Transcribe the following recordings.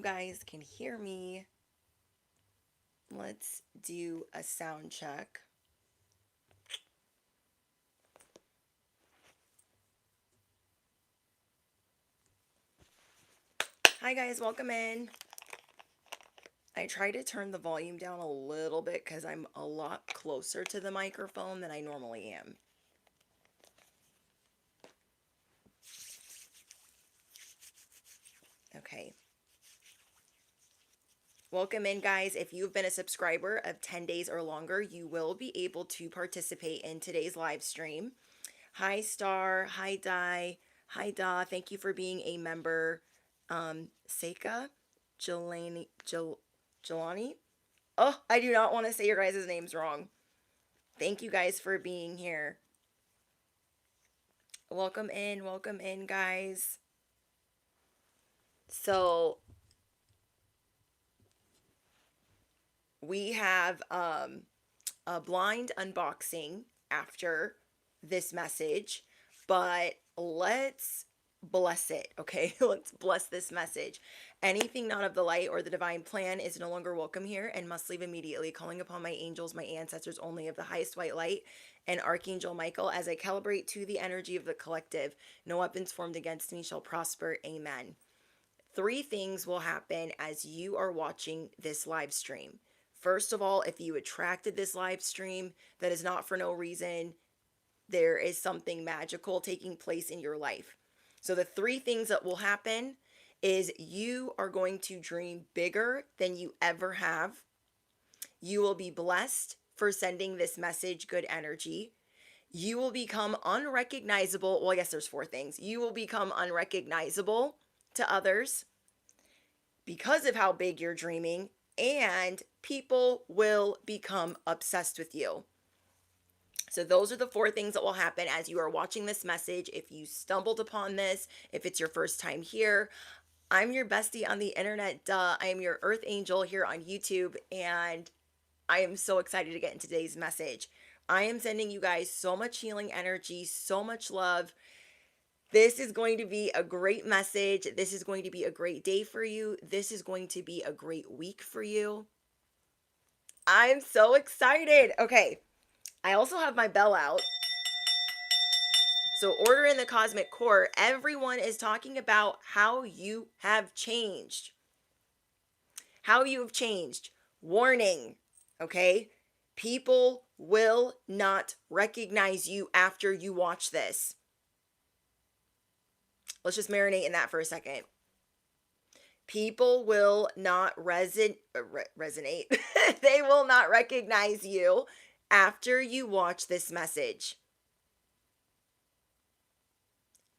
guys can hear me. Let's do a sound check. Hi guys, welcome in. I try to turn the volume down a little bit because I'm a lot closer to the microphone than I normally am. Okay. Welcome in, guys. If you've been a subscriber of 10 days or longer, you will be able to participate in today's live stream. Hi, Star. Hi, Di. Hi, Da. Thank you for being a member. Seika, Jelani. Oh, I do not want to say your guys' names wrong. Thank you guys for being here. Welcome in, guys. So, we have a blind unboxing after this message, but let's bless it, okay? Let's bless this message. Anything not of the light or the divine plan is no longer welcome here and must leave immediately, calling upon my angels, my ancestors only of the highest white light, and Archangel Michael as I calibrate to the energy of the collective. No weapons formed against me shall prosper. Amen. Three things will happen as you are watching this live stream. First of all, if you attracted this live stream, that is not for no reason. There is something magical taking place in your life. So the three things that will happen is you are going to dream bigger than you ever have. You will be blessed for sending this message good energy. You will become unrecognizable. Well, I guess there's four things. You will become unrecognizable to others because of how big you're dreaming, and people will become obsessed with you. So those are the four things that will happen as you are watching this message. If you stumbled upon this, if it's your first time here, I'm your bestie on the internet, duh. I am your earth angel here on YouTube, and I am so excited to get into today's message. I am sending you guys so much healing energy, so much love. This is going to be a great message. This is going to be a great day for you. This is going to be a great week for you. I'm so excited. Okay, I also have my bell out. So, Order in the Cosmic Court, everyone is talking about how you have changed. How you have changed. Warning, okay? People will not recognize you after you watch this. Let's just marinate in that for a second. People will not resonate. They will not recognize you after you watch this message.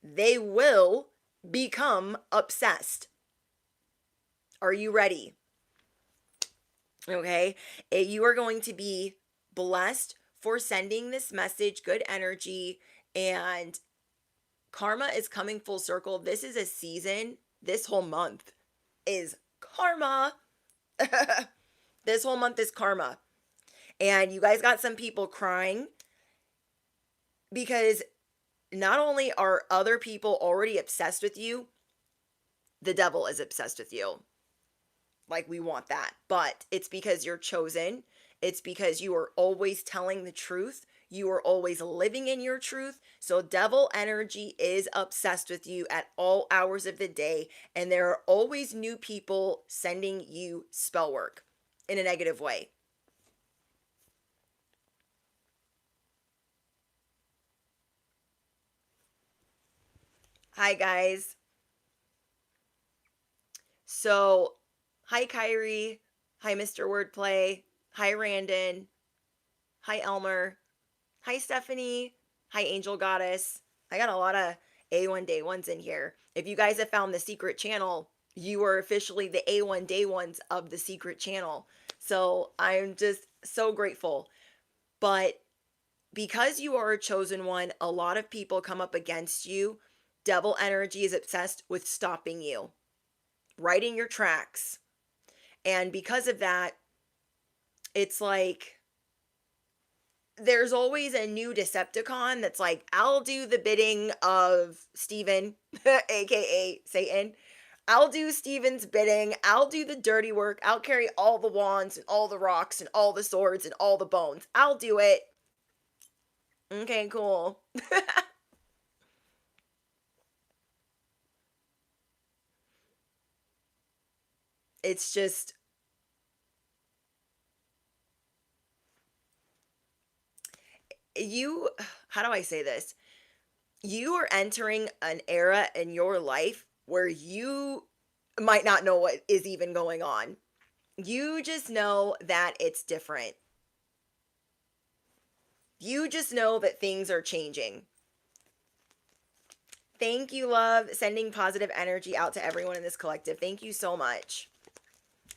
They will become obsessed. Are you ready? Okay, you are going to be blessed for sending this message, good energy, and karma is coming full circle. This is a season, this whole month is karma. This whole month is karma. And you guys got some people crying because not only are other people already obsessed with you, the devil is obsessed with you. Like, we want that. But it's because you're chosen. It's because you are always telling the truth. You are always living in your truth. So devil energy is obsessed with you at all hours of the day. And there are always new people sending you spell work in a negative way. Hi, guys. So, hi, Kyrie. Hi, Mr. Wordplay. Hi, Randon. Hi, Elmer. Hi, Stephanie. Hi, Angel Goddess. I got a lot of A1 Day ones in here. If you guys have found the secret channel, you are officially the A1 Day ones of the secret channel. So I'm just so grateful. But because you are a chosen one, a lot of people come up against you. Devil energy is obsessed with stopping you, right in your tracks. And because of that, it's like there's always a new Decepticon that's like, I'll do the bidding of Steven, aka Satan. I'll do Steven's bidding. I'll do the dirty work. I'll carry all the wands and all the rocks and all the swords and all the bones. I'll do it. Okay, cool. It's just, you, how do I say this? You are entering an era in your life where you might not know what is even going on. You just know that it's different. You just know that things are changing. Thank you, love. Sending positive energy out to everyone in this collective. Thank you so much.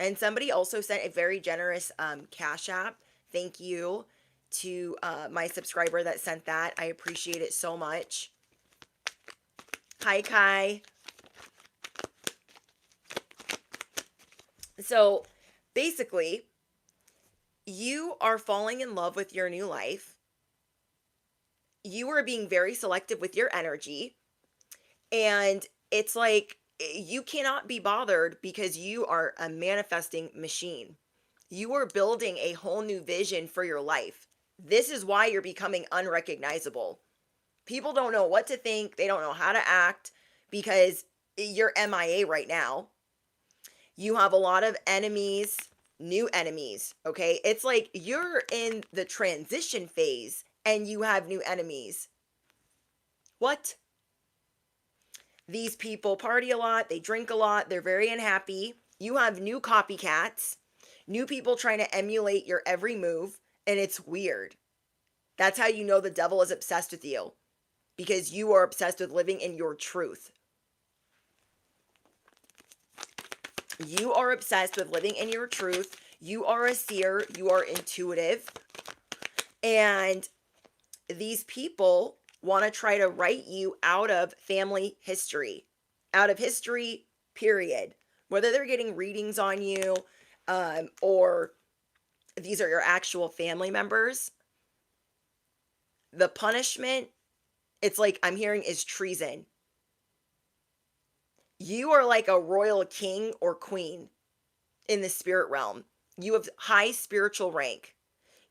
And somebody also sent a very generous Cash App. Thank you to my subscriber that sent that. I appreciate it so much. Hi, Kai. So basically, you are falling in love with your new life. You are being very selective with your energy. And it's like you cannot be bothered because you are a manifesting machine. You are building a whole new vision for your life. This is why you're becoming unrecognizable. People don't know what to think, they don't know how to act because you're MIA right now. You have a lot of enemies, new enemies, okay? It's like you're in the transition phase and you have new enemies. What? These people party a lot, they drink a lot, they're very unhappy. You have new copycats, new people trying to emulate your every move, and it's weird. That's how you know the devil is obsessed with you, because you are obsessed with living in your truth. You are obsessed with living in your truth. You are a seer, you are intuitive, and these people want to try to write you out of family history, out of history, period. Whether they're getting readings on you or these are your actual family members, the punishment, it's like I'm hearing, is treason. You are like a royal king or queen in the spirit realm. You have high spiritual rank.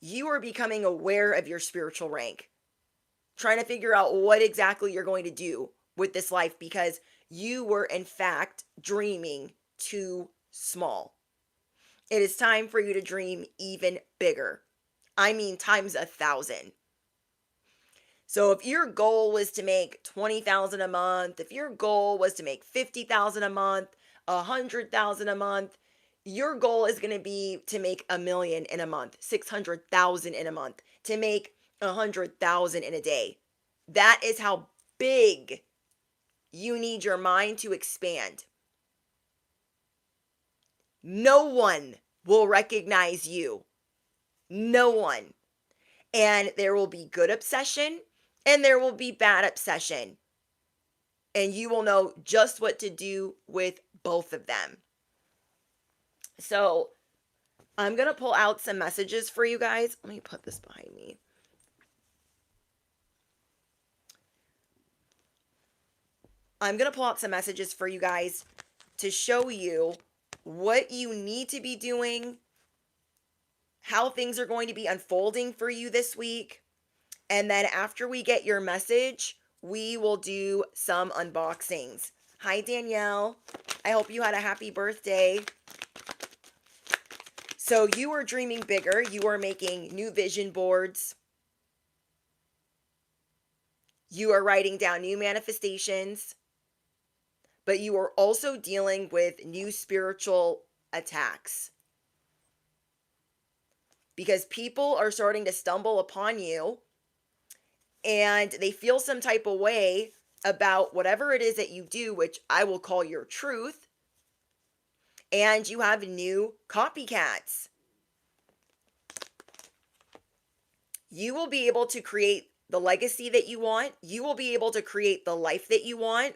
You are becoming aware of your spiritual rank, trying to figure out what exactly you're going to do with this life because you were, in fact, dreaming too small. It is time for you to dream even bigger. I mean, times 1,000. So if your goal was to make 20,000 a month, if your goal was to make 50,000 a month, 100,000 a month, your goal is going to be to make 1,000,000 in a month, 600,000 in a month, to make 100,000 in a day. That is how big you need your mind to expand. No one will recognize you. No one. And there will be good obsession and there will be bad obsession. And you will know just what to do with both of them. So I'm going to pull out some messages for you guys. Let me put this behind me. I'm going to pull out some messages for you guys to show you what you need to be doing, how things are going to be unfolding for you this week. And then after we get your message, we will do some unboxings. Hi, Danielle. I hope you had a happy birthday. So you are dreaming bigger. You are making new vision boards. You are writing down new manifestations. But you are also dealing with new spiritual attacks. Because people are starting to stumble upon you and they feel some type of way about whatever it is that you do, which I will call your truth. And you have new copycats. You will be able to create the legacy that you want. You will be able to create the life that you want,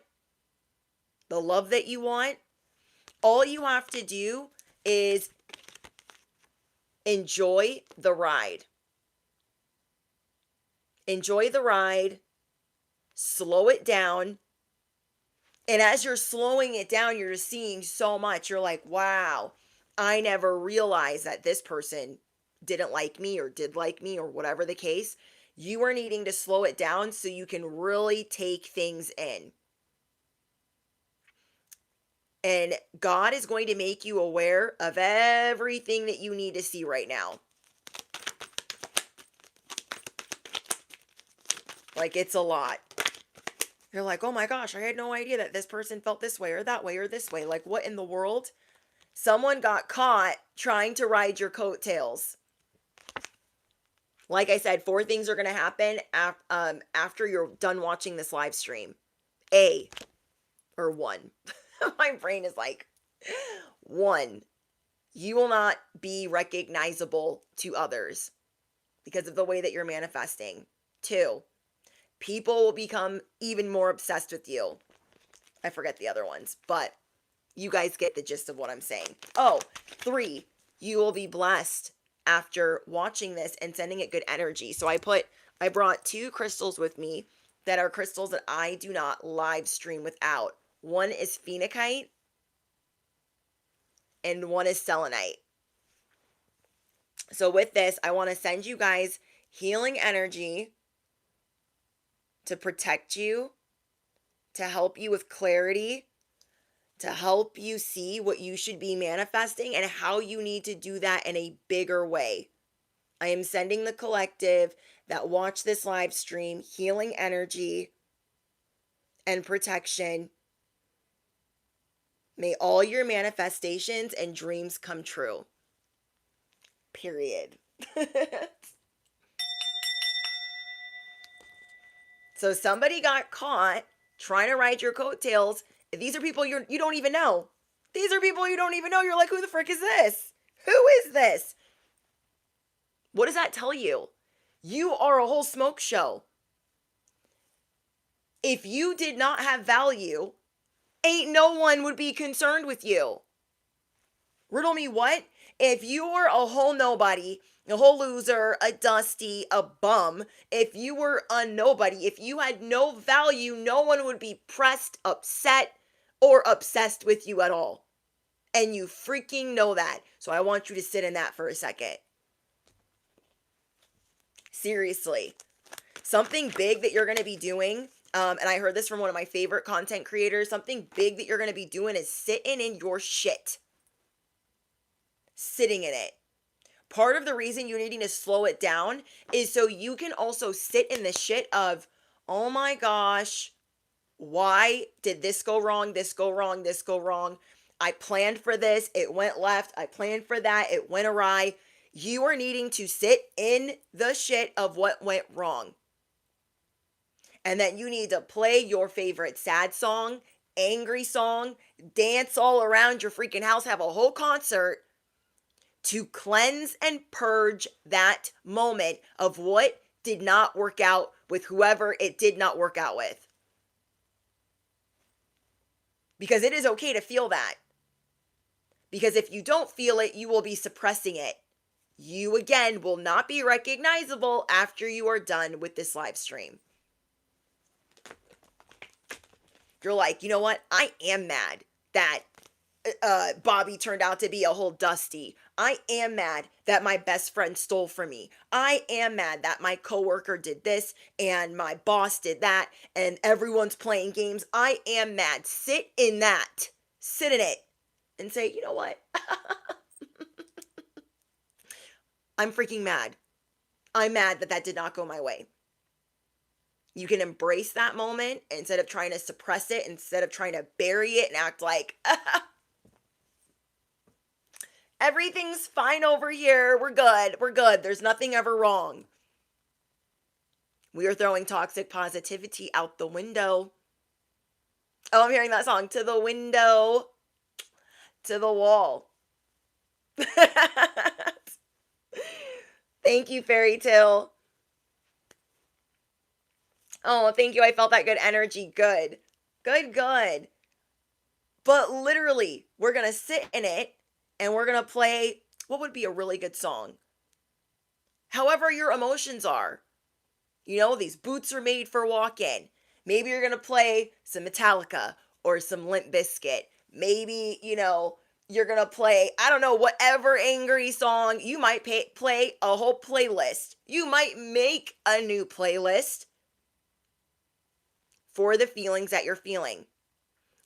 the love that you want. All you have to do is enjoy the ride. Enjoy the ride. Slow it down. And as you're slowing it down, you're just seeing so much. You're like, wow, I never realized that this person didn't like me or did like me or whatever the case. You are needing to slow it down so you can really take things in. And God is going to make you aware of everything that you need to see right now. Like, it's a lot. You're like, oh my gosh, I had no idea that this person felt this way or this way. Like, what in the world? Someone got caught trying to ride your coattails. Like I said, 4 things are going to happen after you're done watching this live stream. One. My brain is like, 1, you will not be recognizable to others because of the way that you're manifesting. 2, people will become even more obsessed with you. I forget the other ones, but you guys get the gist of what I'm saying. 3, you will be blessed after watching this and sending it good energy. So I brought 2 crystals with me that are crystals that I do not live stream without. One is phenakite and one is selenite. So with this, I want to send you guys healing energy to protect you, to help you with clarity, to help you see what you should be manifesting and how you need to do that in a bigger way. I am sending the collective that watch this live stream healing energy and protection. May all your manifestations and dreams come true. Period. So somebody got caught trying to ride your coattails. These are people you don't even know. These are people you don't even know. You're like, who the frick is this? Who is this? What does that tell you? You are a whole smoke show. If you did not have value, ain't no one would be concerned with you. Riddle me what? If you were a whole nobody, a whole loser, a dusty, a bum, if you were a nobody, if you had no value, no one would be pressed, upset, or obsessed with you at all. And you freaking know that. So I want you to sit in that for a second. Seriously. Something big that you're going to be doing, and I heard this from one of my favorite content creators, something big that you're going to be doing is sitting in your shit. Sitting in it. Part of the reason you're needing to slow it down is so you can also sit in the shit of, oh my gosh, why did this go wrong, this go wrong, this go wrong? I planned for this, it went left. I planned for that, it went awry. You are needing to sit in the shit of what went wrong. And then you need to play your favorite sad song, angry song, dance all around your freaking house, have a whole concert to cleanse and purge that moment of what did not work out with whoever it did not work out with. Because it is okay to feel that. Because if you don't feel it, you will be suppressing it. You, again, will not be recognizable after you are done with this live stream. You're like, you know what? I am mad that Bobby turned out to be a whole dusty. I am mad that my best friend stole from me. I am mad that my coworker did this and my boss did that and everyone's playing games. I am mad. Sit in that. Sit in it and say, you know what? I'm freaking mad. I'm mad that that did not go my way. You can embrace that moment instead of trying to suppress it, instead of trying to bury it and act like, everything's fine over here. We're good. We're good. There's nothing ever wrong. We are throwing toxic positivity out the window. Oh, I'm hearing that song. To the window, to the wall. Thank you, Fairy Tale. Oh, thank you. I felt that good energy. Good. Good. But literally, we're going to sit in it and we're going to play what would be a really good song. However your emotions are. You know, these boots are made for walking. Maybe you're going to play some Metallica or some Limp Bizkit. Maybe, you're going to play, I don't know, whatever angry song. You might play a whole playlist. You might make a new playlist for the feelings that you're feeling.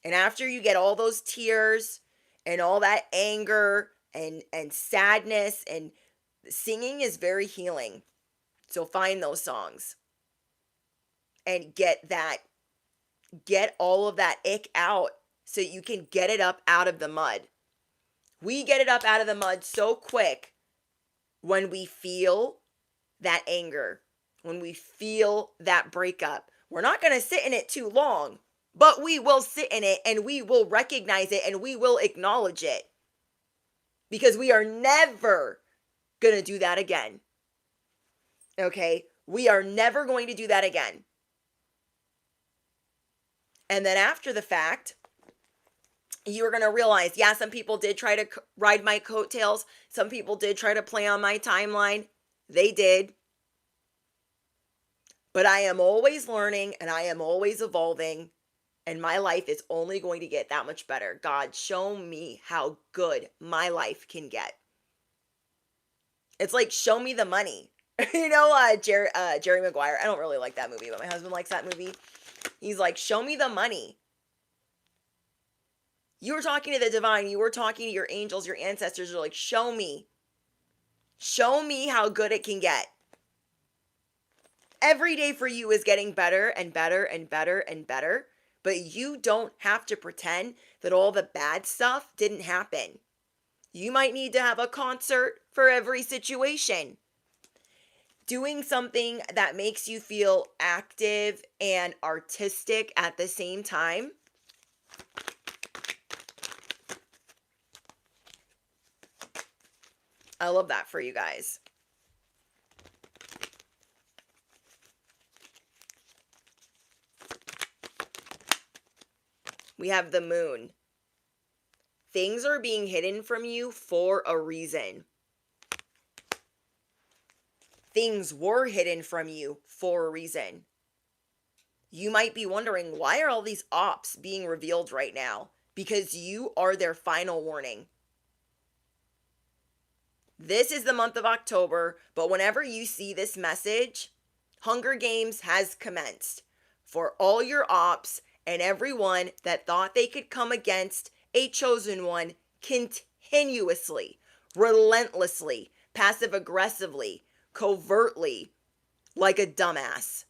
And after you get all those tears and all that anger and sadness, and singing is very healing. So find those songs and get all of that ick out so you can get it up out of the mud. We get it up out of the mud so quick when we feel that anger, when we feel that breakup. We're not going to sit in it too long, but we will sit in it and we will recognize it and we will acknowledge it, because we are never going to do that again. Okay? We are never going to do that again. And then after the fact, you're going to realize, yeah, some people did try to ride my coattails. Some people did try to play on my timeline. They did. But I am always learning and I am always evolving. And my life is only going to get that much better. God, show me how good my life can get. It's like, show me the money. Jerry Maguire. I don't really like that movie, but my husband likes that movie. He's like, show me the money. You were talking to the divine. You were talking to your angels, your ancestors. Are like, show me. Show me how good it can get. Every day for you is getting better and better and better and better. But you don't have to pretend that all the bad stuff didn't happen. You might need to have a concert for every situation. Doing something that makes you feel active and artistic at the same time. I love that for you guys. We have the moon. Things are being hidden from you for a reason. Things were hidden from you for a reason. You might be wondering, why are all these ops being revealed right now? Because you are their final warning. This is the month of October, but whenever you see this message, Hunger Games has commenced. For all your ops and everyone that thought they could come against a chosen one continuously, relentlessly, passive-aggressively, covertly, like a dumbass.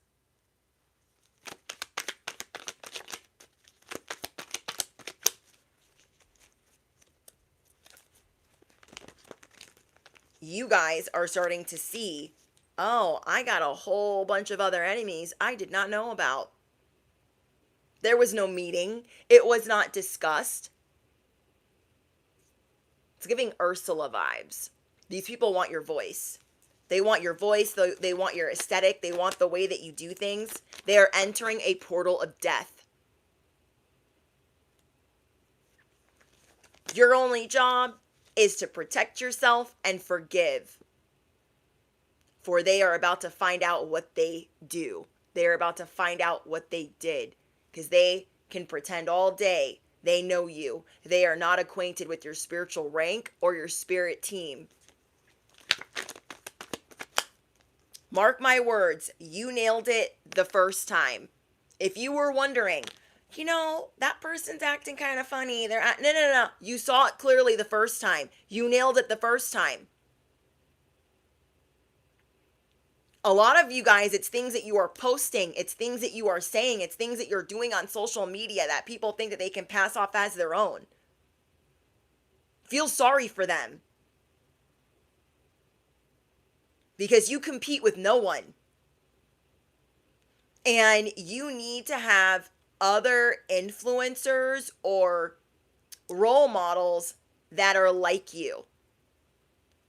You guys are starting to see, oh, I got a whole bunch of other enemies I did not know about. There was no meeting. It was not discussed. It's giving Ursula vibes. These people want your voice. They want your voice. They want your aesthetic. They want the way that you do things. They are entering a portal of death. Your only job is to protect yourself and forgive. For they are about to find out what they do. They are about to find out what they did. Because they can pretend all day they know you. They are not acquainted with your spiritual rank or your spirit team. Mark my words, you nailed it the first time. If you were wondering, that person's acting kind of funny. No. You saw it clearly the first time. You nailed it the first time. A lot of you guys, it's things that you are posting. It's things that you are saying. It's things that you're doing on social media that people think that they can pass off as their own. Feel sorry for them. Because you compete with no one. And you need to have other influencers or role models that are like you.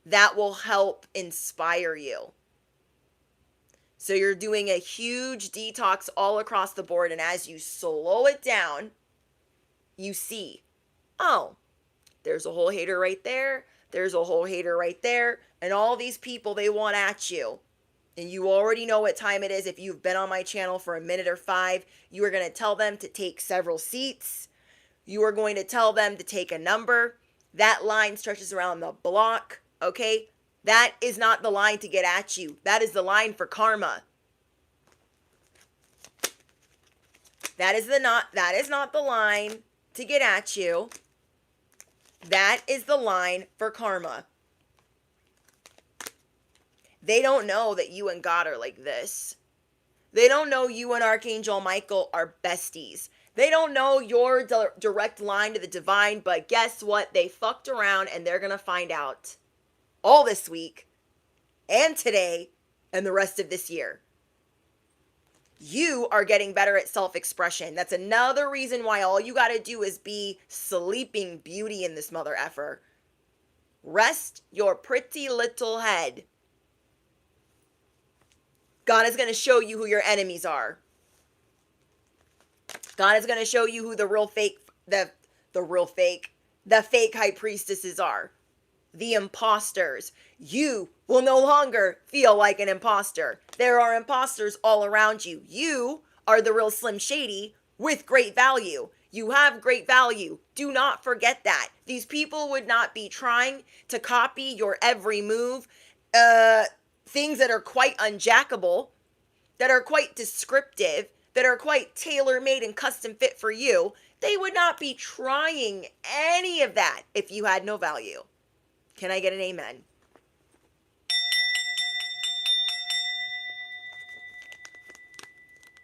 That will help inspire you. So you're doing a huge detox all across the board. And as you slow it down, you see, oh, there's a whole hater right there. There's a whole hater right there. And all these people, they want at you. And you already know what time it is. If you've been on my channel for a minute or 5, you are going to tell them to take several seats. You are going to tell them to take a number. That line stretches around the block, okay? That is not the line to get at you. That is the line for karma. That is not the line to get at you. That is the line for karma. They don't know that you and God are like this. They don't know you and Archangel Michael are besties. They don't know your direct line to the divine, but guess what? They fucked around and they're going to find out all this week and today and the rest of this year. You are getting better at self-expression. That's another reason why all you got to do is be sleeping beauty in this mother effer. Rest your pretty little head. God is going to show you who your enemies are. God is going to show you who the fake high priestesses are. The imposters. You will no longer feel like an imposter. There are imposters all around you. You are the real Slim Shady with great value. You have great value. Do not forget that. These people would not be trying to copy your every move. Things that are quite unjackable, that are quite descriptive, that are quite tailor-made and custom fit for you. They would not be trying any of that if you had no value. Can I get an amen?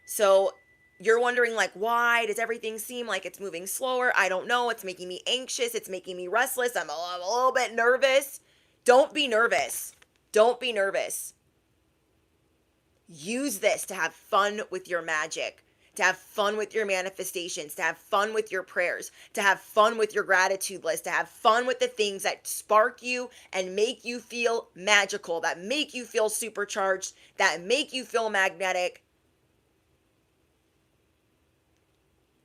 So you're wondering, like, why does everything seem like it's moving slower? I don't know. It's making me anxious. It's making me restless. I'm a little bit nervous. Don't be nervous. Don't be nervous. Use this to have fun with your magic, to have fun with your manifestations, to have fun with your prayers, to have fun with your gratitude list, to have fun with the things that spark you and make you feel magical, that make you feel supercharged, that make you feel magnetic.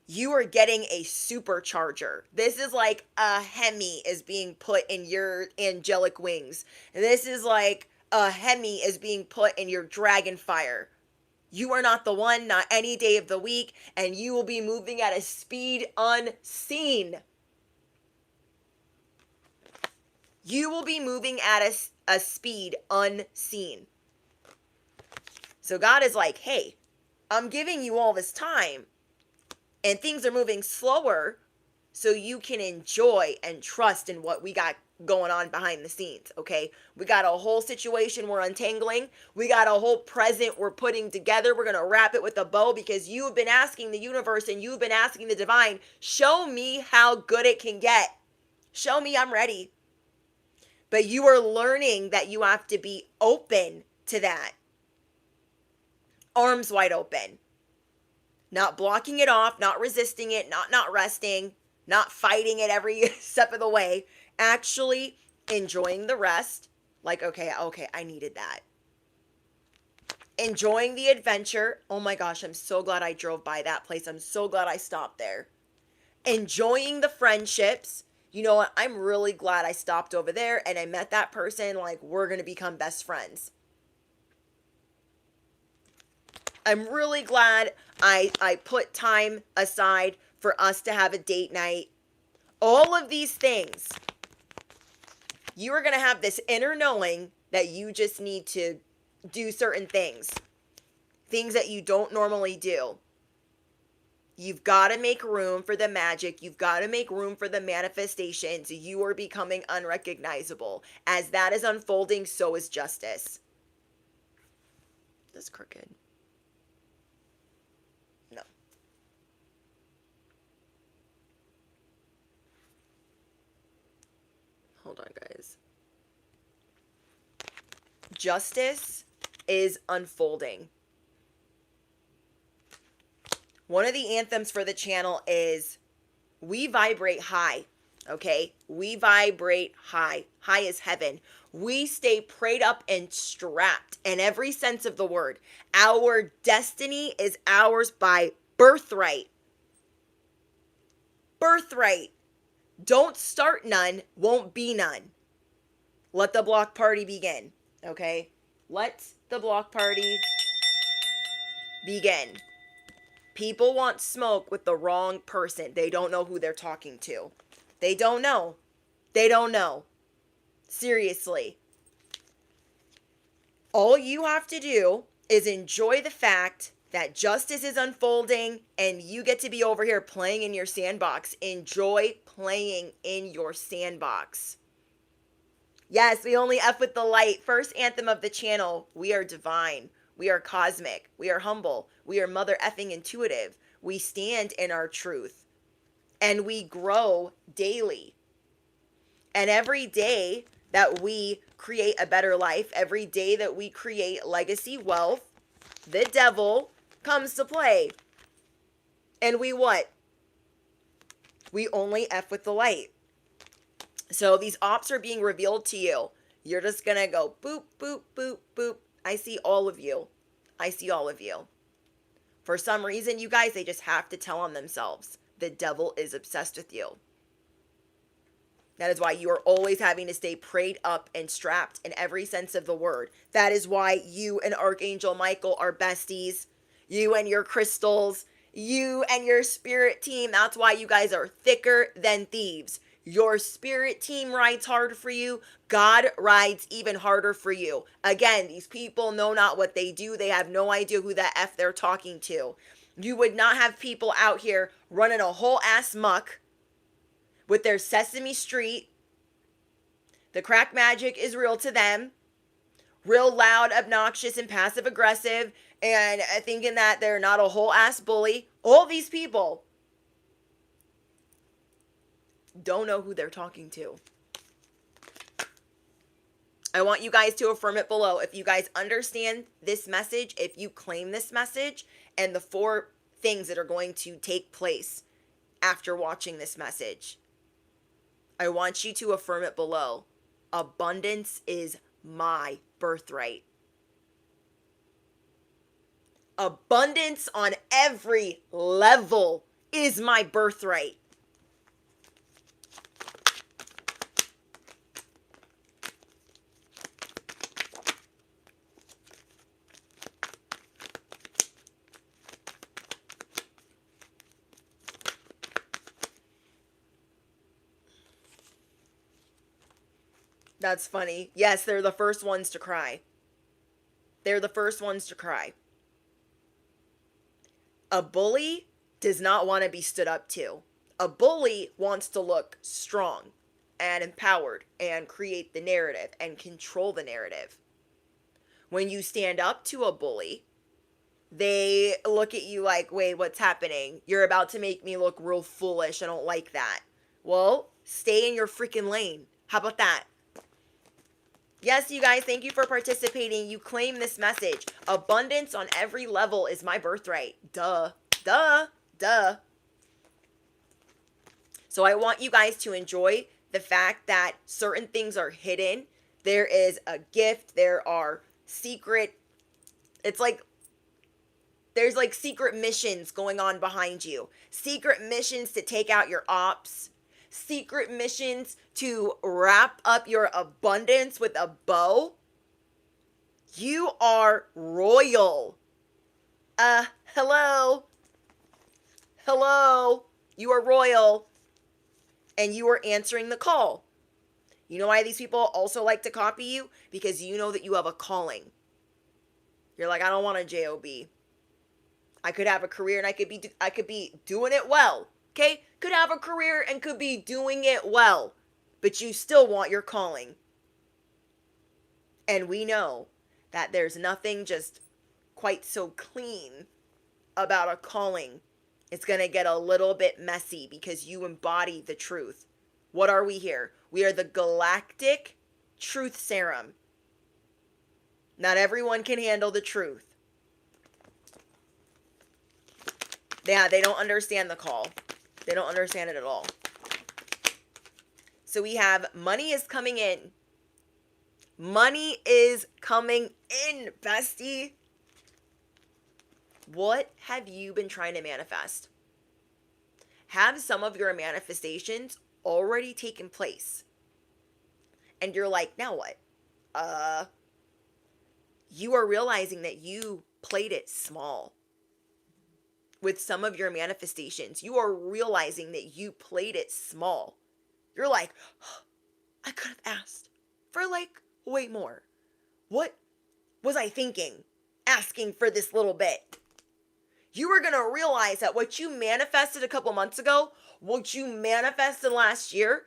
You are getting a supercharger. This is like a Hemi is being put in your angelic wings. This is like a Hemi is being put in your dragon fire. You are not the one, not any day of the week, and you will be moving at a speed unseen. You will be moving at a speed unseen. So God is like, hey, I'm giving you all this time, and things are moving slower so you can enjoy and trust in what we got going on behind the scenes, okay? We got a whole situation we're untangling. We got a whole present we're putting together. We're going to wrap it with a bow because you've been asking the universe and you've been asking the divine, show me how good it can get. Show me I'm ready. But you are learning that you have to be open to that. Arms wide open. Not blocking it off, not resisting it, not resting, not fighting it every step of the way. Actually enjoying the rest. Like, okay, I needed that. Enjoying the adventure. Oh my gosh, I'm so glad I drove by that place. I'm so glad I stopped there. Enjoying the friendships. You know what? I'm really glad I stopped over there and I met that person. Like, we're going to become best friends. I'm really glad I put time aside for us to have a date night. All of these things. You are going to have this inner knowing that you just need to do certain things. Things that you don't normally do. You've got to make room for the magic. You've got to make room for the manifestations. You are becoming unrecognizable. As that is unfolding, so is justice. That's crooked. No. Hold on, guys. Justice is unfolding. One of the anthems for the channel is we vibrate high, okay? We vibrate high. High is heaven. We stay prayed up and strapped in every sense of the word. Our destiny is ours by birthright. Birthright. Don't start none, won't be none. Let the block party begin, okay? Let the block party begin. People want smoke with the wrong person. They don't know who they're talking to. They don't know. They don't know. Seriously. All you have to do is enjoy the fact that justice is unfolding and you get to be over here playing in your sandbox. Enjoy playing in your sandbox. Yes, we only F with the light. First anthem of the channel. We are divine. We are cosmic. We are humble. We are mother effing intuitive. We stand in our truth. And we grow daily. And every day that we create a better life, every day that we create legacy wealth, the devil comes to play. And we what? We only F with the light. So these ops are being revealed to you. You're just going to go boop, boop, boop, boop. I see all of you. I see all of you. For some reason, you guys, they just have to tell on themselves. The devil is obsessed with you. That is why you are always having to stay prayed up and strapped in every sense of the word. That is why you and Archangel Michael are besties. You and your crystals. You and your spirit team. That's why you guys are thicker than thieves. Your spirit team rides hard for you. God rides even harder for you. Again, these people know not what they do. They have no idea who the F they're talking to. You would not have people out here running a whole ass muck with their Sesame Street. The crack magic is real to them. Real loud, obnoxious, and passive aggressive. And thinking that they're not a whole ass bully. All these people don't know who they're talking to. I want you guys to affirm it below. If you guys understand this message, if you claim this message, and the 4 things that are going to take place after watching this message, I want you to affirm it below. Abundance is my birthright. Abundance on every level is my birthright. That's funny. Yes, they're the first ones to cry. They're the first ones to cry. A bully does not want to be stood up to. A bully wants to look strong and empowered and create the narrative and control the narrative. When you stand up to a bully, they look at you like, wait, what's happening? You're about to make me look real foolish. I don't like that. Well, stay in your freaking lane. How about that? Yes, you guys, thank you for participating. You claim this message. Abundance on every level is my birthright. Duh, duh, duh. So I want you guys to enjoy the fact that certain things are hidden. There is a gift. There are secret. It's like there's like secret missions going on behind you. Secret missions to take out your ops. Secret missions to wrap up your abundance with a bow. You are royal. Hello. Hello. You are royal. And you are answering the call. You know why these people also like to copy you? Because you know that you have a calling. You're like, I don't want a job. I could have a career and I could be doing it well. Okay? Could have a career and could be doing it well. But you still want your calling. And we know that there's nothing just quite so clean about a calling. It's going to get a little bit messy because you embody the truth. What are we here? We are the Galactic Truth Serum. Not everyone can handle the truth. Yeah, they don't understand the call. They don't understand it at all. So we have money is coming in. Money is coming in, bestie. What have you been trying to manifest? Have some of your manifestations already taken place? And you're like, now what? You are realizing that you played it small with some of your manifestations. You are realizing that you played it small. You're like, oh, I could have asked for like way more. What was I thinking asking for this little bit? You are going to realize that what you manifested a couple months ago, what you manifested last year,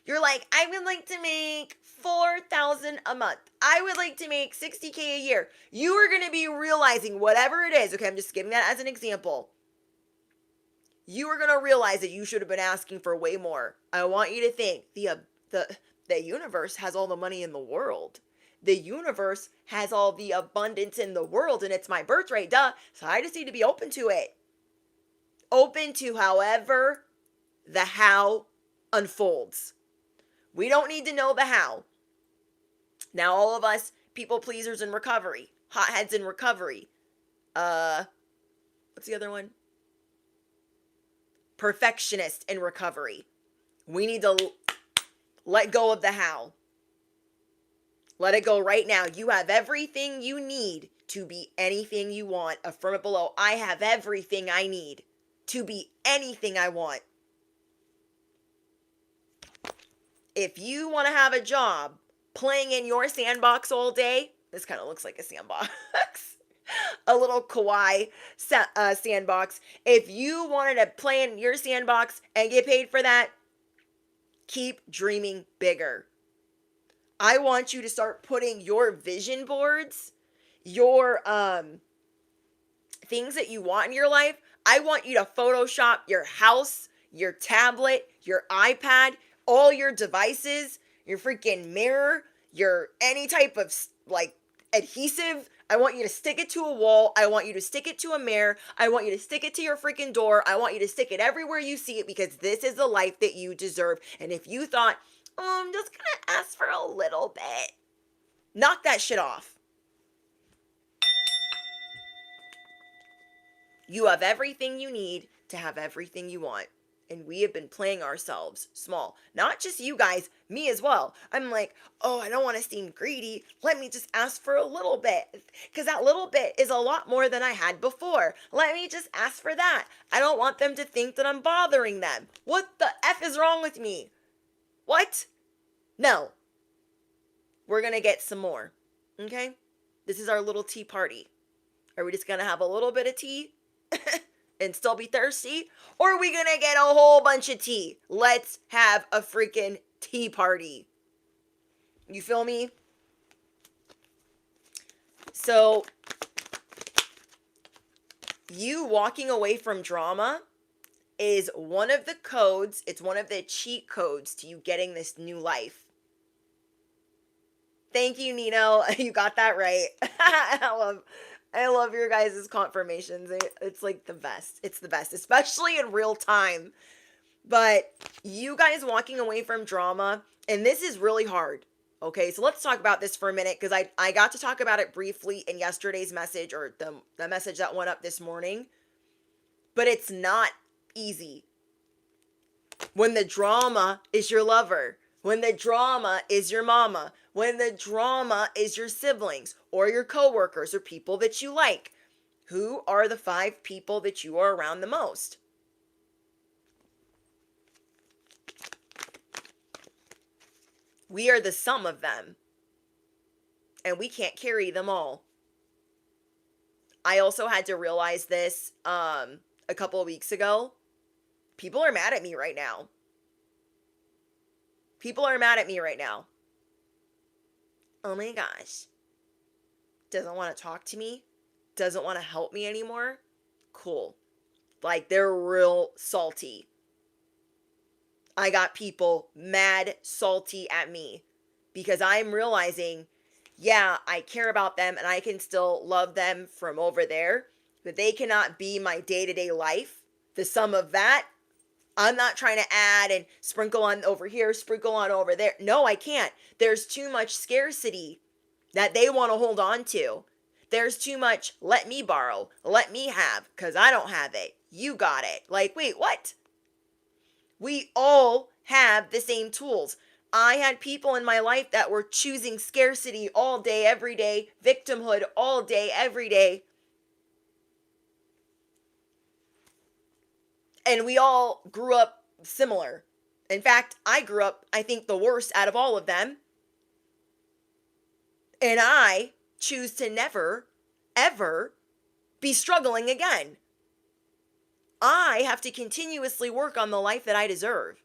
you're like, I would like to make 4,000 a month. I would like to make 60K a year. You are going to be realizing whatever it is. Okay, I'm just giving that as an example. You are going to realize that you should have been asking for way more. I want you to think the universe has all the money in the world. The universe has all the abundance in the world, and it's my birthright, duh. So I just need to be open to it. Open to however the how unfolds. We don't need to know the how. Now, all of us people pleasers in recovery, hotheads in recovery. What's the other one? Perfectionist in recovery. We need to let go of the how. Let it go right now. You have everything you need to be anything you want. Affirm it below. I have everything I need to be anything I want. If you want to have a job playing in your sandbox all day, this kind of looks like a sandbox. A little kawaii sandbox. If you wanted to play in your sandbox and get paid for that, keep dreaming bigger. I want you to start putting your vision boards, your things that you want in your life. I want you to Photoshop your house, your tablet, your iPad, all your devices, your freaking mirror, your any type of like adhesive. I want you to stick it to a wall. I want you to stick it to a mirror. I want you to stick it to your freaking door. I want you to stick it everywhere you see it, because this is the life that you deserve. And if you thought, oh, I'm just gonna ask for a little bit, knock that shit off. You have everything you need to have everything you want. And we have been playing ourselves small. Not just you guys, me as well. I'm like, oh, I don't want to seem greedy. Let me just ask for a little bit. Because that little bit is a lot more than I had before. Let me just ask for that. I don't want them to think that I'm bothering them. What the F is wrong with me? What? No. We're going to get some more. Okay? This is our little tea party. Are we just going to have a little bit of tea? And still be thirsty? Or are we gonna get a whole bunch of tea? Let's have a freaking tea party. You feel me? So, you walking away from drama is one of the codes, it's one of the cheat codes to you getting this new life. Thank you, Nino. You got that right. I love your guys' confirmations. It's like the best. It's the best, especially in real time. But you guys walking away from drama, and this is really hard. Okay, so let's talk about this for a minute, because I got to talk about it briefly in yesterday's message, or the message that went up this morning. But it's not easy. When the drama is your lover, when the drama is your mama, when the drama is your siblings or your coworkers or people that you like. Who are the 5 people that you are around the most? We are the sum of them. And we can't carry them all. I also had to realize this a couple of weeks ago. People are mad at me right now. People are mad at me right now. Oh my gosh. Doesn't want to talk to me. Doesn't want to help me anymore. Cool. Like, they're real salty. I got people mad salty at me because I'm realizing, yeah, I care about them and I can still love them from over there, but they cannot be my day-to-day life. The sum of that, I'm not trying to add and sprinkle on over here, sprinkle on over there. No, I can't. There's too much scarcity that they want to hold on to. There's too much, let me borrow, let me have, because I don't have it. You got it. Like, wait, what? We all have the same tools. I had people in my life that were choosing scarcity all day, every day, victimhood all day, every day. And we all grew up similar. In fact, I grew up, I think, the worst out of all of them. And I choose to never, ever be struggling again. I have to continuously work on the life that I deserve.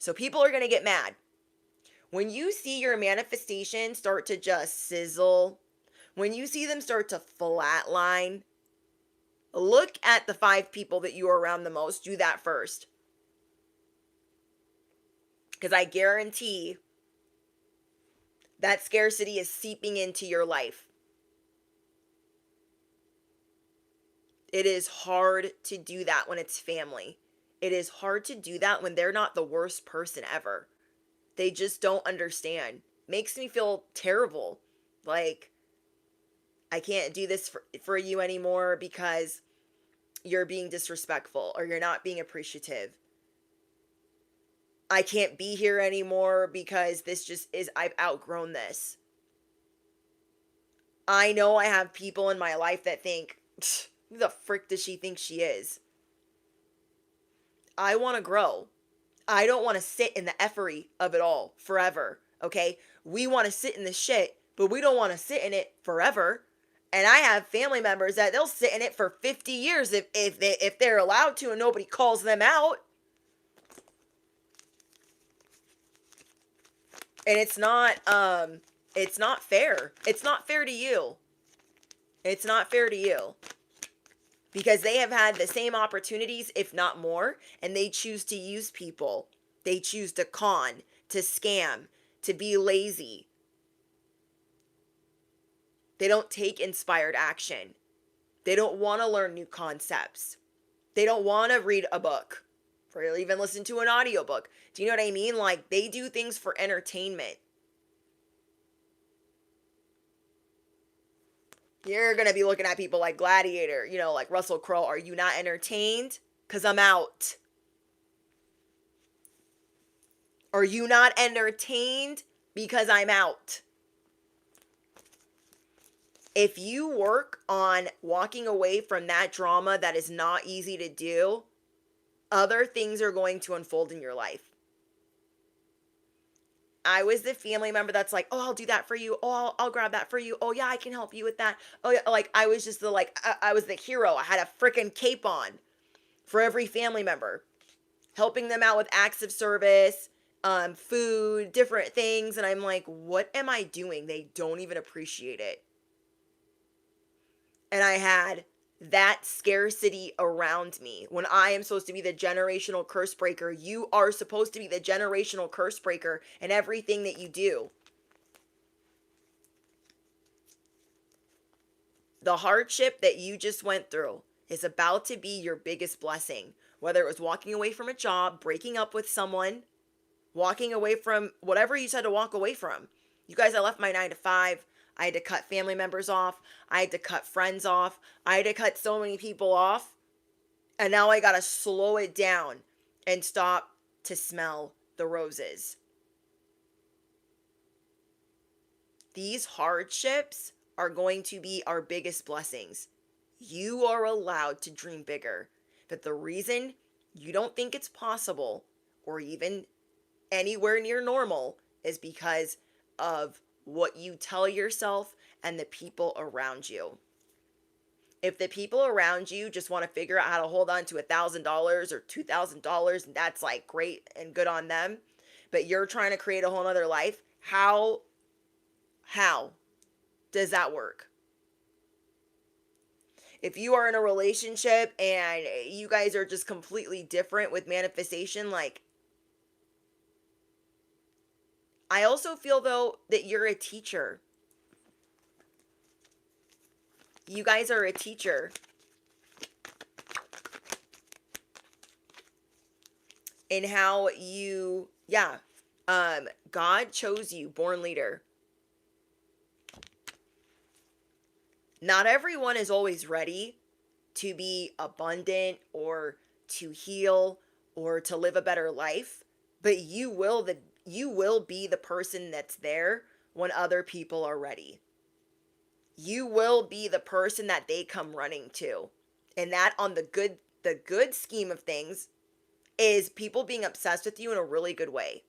So people are going to get mad. When you see your manifestation start to just sizzle, when you see them start to flatline, look at the 5 people that you are around the most. Do that first. Because I guarantee that scarcity is seeping into your life. It is hard to do that when it's family. It is hard to do that when they're not the worst person ever. They just don't understand. Makes me feel terrible. Like, I can't do this for you anymore because you're being disrespectful or you're not being appreciative. I can't be here anymore because this just is, I've outgrown this. I know I have people in my life that think, who the frick does she think she is? I want to grow. I don't want to sit in the effery of it all forever, okay? We want to sit in the shit, but we don't want to sit in it forever. And I have family members that they'll sit in it for 50 years if they're allowed to and nobody calls them out. And it's not fair. It's not fair to you. It's not fair to you. Because they have had the same opportunities, if not more, and they choose to use people. They choose to con, to scam, to be lazy. They don't take inspired action. They don't want to learn new concepts. They don't want to read a book or even listen to an audiobook. Do you know what I mean? Like, they do things for entertainment. You're going to be looking at people like Gladiator, like Russell Crowe. Are you not entertained? Because I'm out. Are you not entertained? Because I'm out. If you work on walking away from that drama that is not easy to do, other things are going to unfold in your life. I was the family member that's like, oh, I'll do that for you. Oh, I'll grab that for you. Oh, yeah, I can help you with that. Oh, yeah, like, I was just I was the hero. I had a freaking cape on for every family member, helping them out with acts of service, food, different things. And I'm like, what am I doing? They don't even appreciate it. And I had that scarcity around me. When I am supposed to be the generational curse breaker, you are supposed to be the generational curse breaker in everything that you do. The hardship that you just went through is about to be your biggest blessing. Whether it was walking away from a job, breaking up with someone, walking away from whatever you said to walk away from. You guys, I left my 9 to 5. I had to cut family members off. I had to cut friends off. I had to cut so many people off. And now I got to slow it down and stop to smell the roses. These hardships are going to be our biggest blessings. You are allowed to dream bigger. But the reason you don't think it's possible or even anywhere near normal is because of what you tell yourself and the people around you. If the people around you just want to figure out how to hold on to $1,000 or $2,000, and that's like great and good on them, but you're trying to create a whole nother life, how does that work? If you are in a relationship and you guys are just completely different with manifestation, like, I also feel, though, that you're a teacher. You guys are a teacher. In how you, God chose you, born leader. Not everyone is always ready to be abundant or to heal or to live a better life, but you will you will be the person that's there when other people are ready. You will be the person that they come running to. And that on the good scheme of things is people being obsessed with you in a really good way.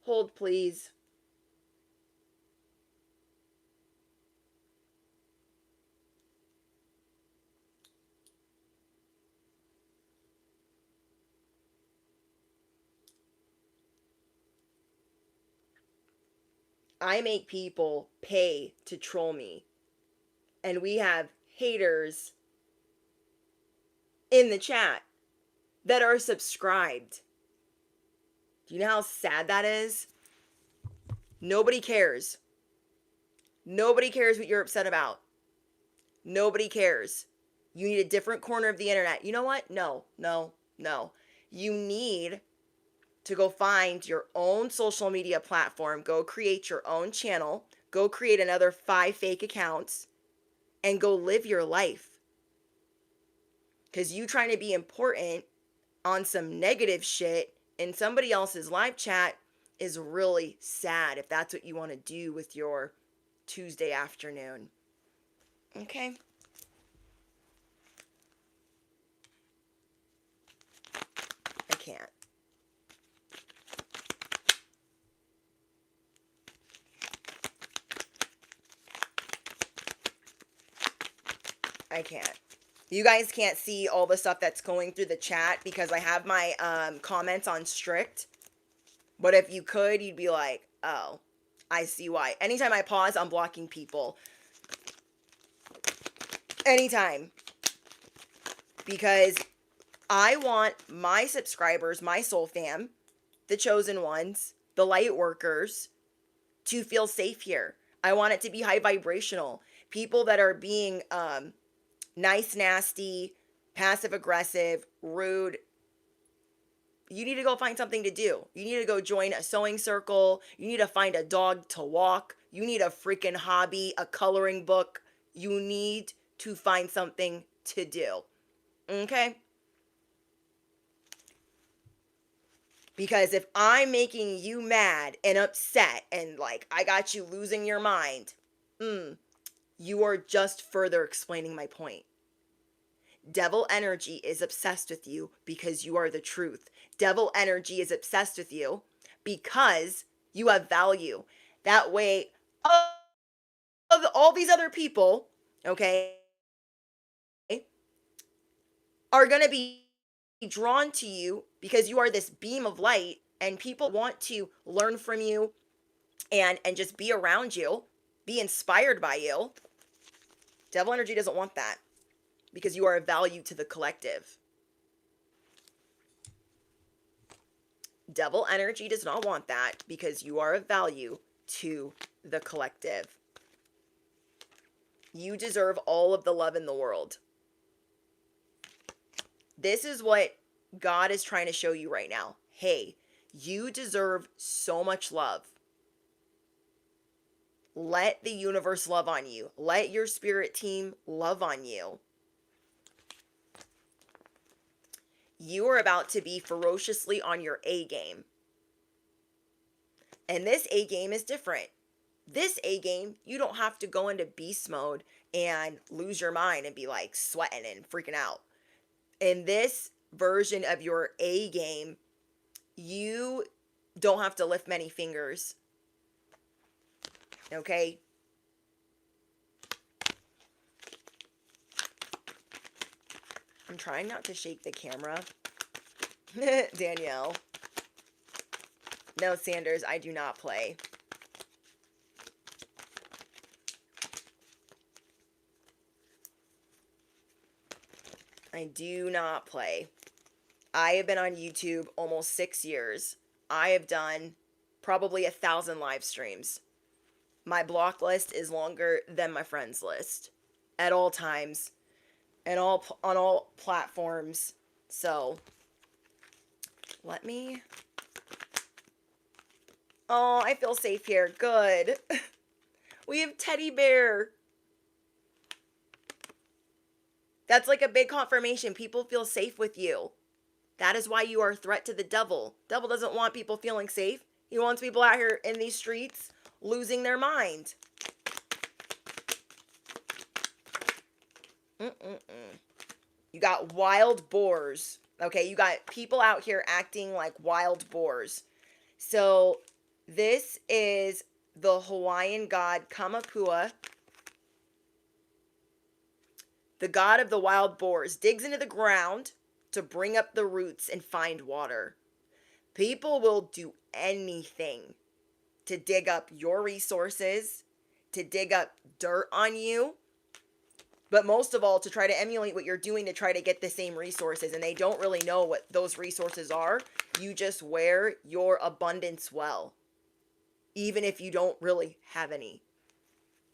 Hold, please. I make people pay to troll me. And we have haters in the chat that are subscribed. Do you know how sad that is? Nobody cares. Nobody cares what you're upset about. Nobody cares. You need a different corner of the internet. You know what? No, no, no. You need to go find your own social media platform, go create your own channel, go create another 5 fake accounts, and go live your life. Because you trying to be important on some negative shit in somebody else's live chat is really sad if that's what you want to do with your Tuesday afternoon. Okay? I can't. I can't. You guys can't see all the stuff that's going through the chat because I have my comments on strict. But if you could, you'd be like, oh, I see why. Anytime I pause, I'm blocking people. Anytime. Because I want my subscribers, my soul fam, the chosen ones, the light workers, to feel safe here. I want it to be high vibrational. People that are being nice, nasty, passive aggressive, rude, you need to go find something to do. You need to go join a sewing circle. You need to find a dog to walk. You need a freaking hobby, a coloring book. You need to find something to do. Okay? Because if I'm making you mad and upset and like I got you losing your mind, you are just further explaining my point. Devil energy is obsessed with you because you are the truth. Devil energy is obsessed with you because you have value. That way, all these other people, okay, are going to be drawn to you because you are this beam of light and people want to learn from you and just be around you, be inspired by you. Devil energy doesn't want that because you are a value to the collective. Devil energy does not want that because you are of value to the collective. You deserve all of the love in the world. This is what God is trying to show you right now. Hey, you deserve so much love. Let the universe love on you. Let your spirit team love on you. You are about to be ferociously on your A game. And this A game is different. This A game, you don't have to go into beast mode and lose your mind and be like sweating and freaking out. In this version of your A game, you don't have to lift many fingers. Okay? I'm trying not to shake the camera. Danielle. No, Sanders, I do not play. I do not play. I have been on YouTube almost 6 years. I have done probably 1,000 live streams. My block list is longer than my friends list at all times. and all on all platforms. So let me. Oh, I feel safe here. Good. We have Teddy Bear. That's like a big confirmation. People feel safe with you. That is why you are a threat to the devil. Devil doesn't want people feeling safe. He wants people out here in these streets losing their mind. You got wild boars. Okay, you got people out here acting like wild boars. So this is the Hawaiian god Kamapua. The god of the wild boars digs into the ground to bring up the roots and find water. People will do anything to dig up your resources, to dig up dirt on you, but most of all to try to emulate what you're doing to try to get the same resources. And they don't really know what those resources are. You just wear your abundance well, even if you don't really have any.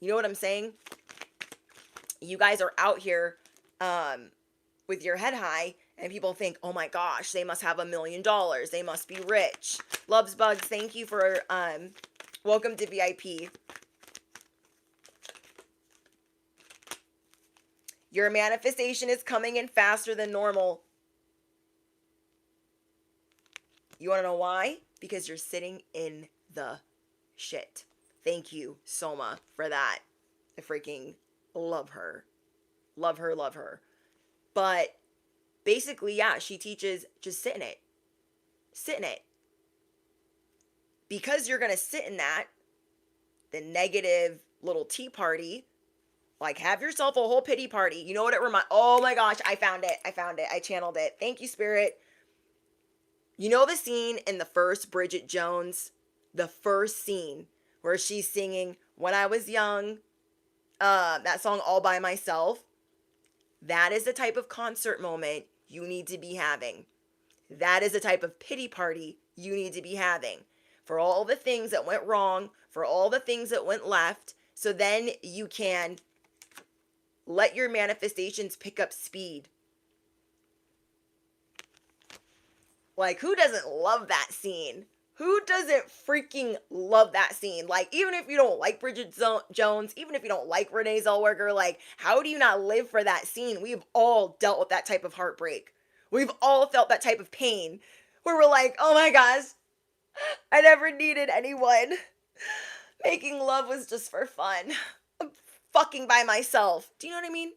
You know what I'm saying? You guys are out here with your head high, and people think, oh my gosh, they must have $1 million. They must be rich. Loves Bugs, thank you for welcome to VIP. Your manifestation is coming in faster than normal. You want to know why? Because you're sitting in the shit. Thank you, Soma, for that. I freaking love her. Love her, love her. But basically, yeah, she teaches just sit in it. Sit in it. Because you're going to sit in that, the negative little tea party, like have yourself a whole pity party. You know what it reminds? Oh my gosh, I found it. I channeled it. Thank you, Spirit. You know the scene in the first Bridget Jones? The first scene where she's singing When I Was Young, that song All By Myself. That is the type of concert moment you need to be having. That is the type of pity party you need to be having for all the things that went wrong, for all the things that went left, so then you can let your manifestations pick up speed. Like, who doesn't love that scene? Who doesn't freaking love that scene? Like, even if you don't like Bridget Jones, even if you don't like Renee Zellweger, like, how do you not live for that scene? We've all dealt with that type of heartbreak. We've all felt that type of pain where we're like, oh my gosh, I never needed anyone. Making love was just for fun. I'm fucking by myself. Do you know what I mean?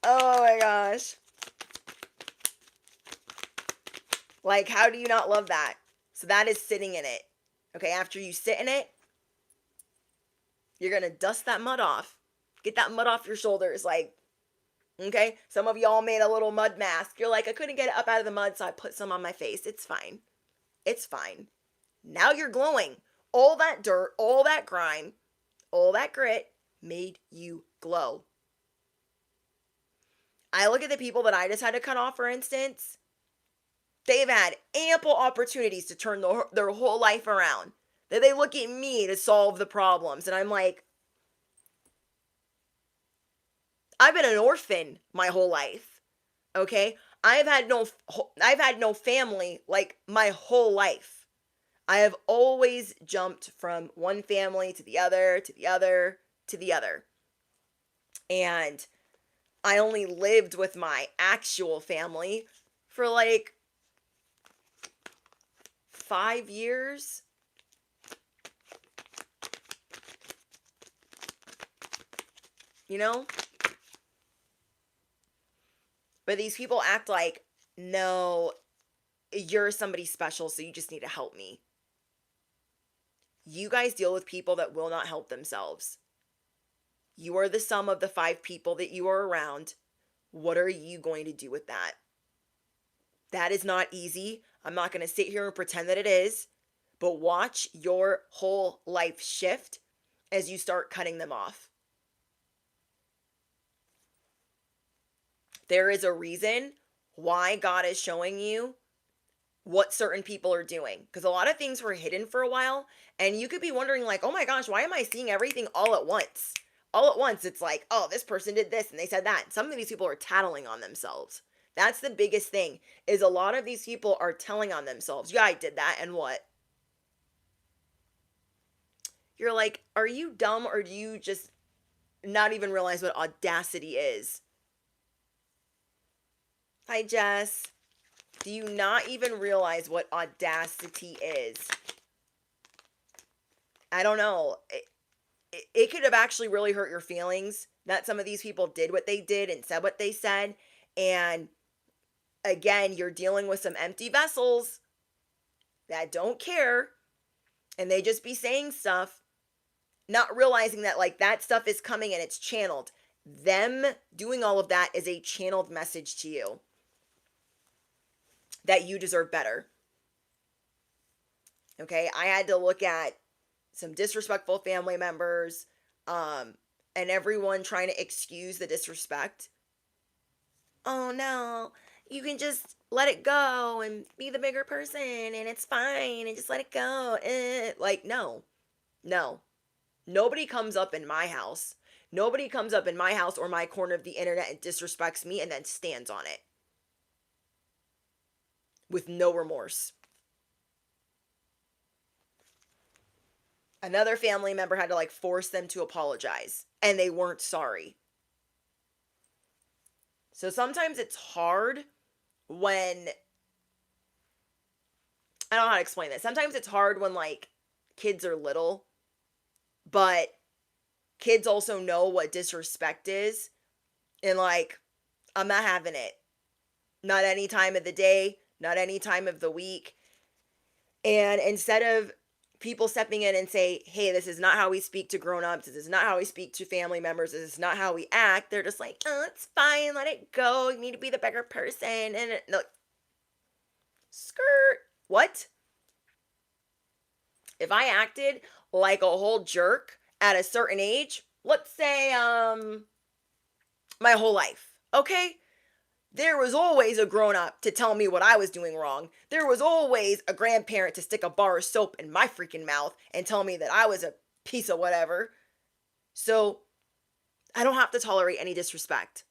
Oh my gosh. Like, how do you not love that? So that is sitting in it. Okay, after you sit in it, you're going to dust that mud off. Get that mud off your shoulders. Like, okay, some of y'all made a little mud mask. You're like, I couldn't get it up out of the mud, so I put some on my face. It's fine. It's fine. Now you're glowing. All that dirt, all that grime, all that grit made you glow. I look at the people that I just had to cut off, for instance. They've had ample opportunities to turn their whole life around. That they look at me to solve the problems. And I'm like, I've been an orphan my whole life. Okay? I've had no family like my whole life. I have always jumped from one family to the other, to the other, to the other. And I only lived with my actual family for like 5 years. You know? But these people act like, no, you're somebody special, so you just need to help me. You guys deal with people that will not help themselves. You are the sum of the 5 people that you are around. What are you going to do with that? That is not easy. I'm not going to sit here and pretend that it is. But watch your whole life shift as you start cutting them off. There is a reason why God is showing you what certain people are doing, because a lot of things were hidden for a while, and you could be wondering like, oh my gosh, why am I seeing everything all at once? All at once, it's like, oh, this person did this and they said that. Some of these people are tattling on themselves. That's the biggest thing, is a lot of these people are telling on themselves. Yeah, I did that, and what? You're like, are you dumb, or do you just not even realize what audacity is? Hi, Jess. Do you not even realize what audacity is? I don't know. It could have actually really hurt your feelings that some of these people did what they did and said what they said. And again, you're dealing with some empty vessels that don't care, and they just be saying stuff, not realizing that like that stuff is coming and it's channeled. Them doing all of that is a channeled message to you that you deserve better. Okay, I had to look at some disrespectful family members, and everyone trying to excuse the disrespect. Oh no, you can just let it go and be the bigger person and it's fine and just let it go. Like, no, no. Nobody comes up in my house. Nobody comes up in my house or my corner of the internet and disrespects me and then stands on it with no remorse. Another family member had to like force them to apologize, and they weren't sorry. So sometimes it's hard when, I don't know how to explain this. Sometimes it's hard when like kids are little, but kids also know what disrespect is. And like, I'm not having it. Not any time of the day, not any time of the week. And instead of people stepping in and say, hey, this is not how we speak to grown-ups, this is not how we speak to family members, this is not how we act, they're just like, oh, it's fine, let it go, you need to be the bigger person. And no, skirt. What? If I acted like a whole jerk at a certain age, let's say my whole life, okay? There was always a grown up to tell me what I was doing wrong. There was always a grandparent to stick a bar of soap in my freaking mouth and tell me that I was a piece of whatever. So I don't have to tolerate any disrespect.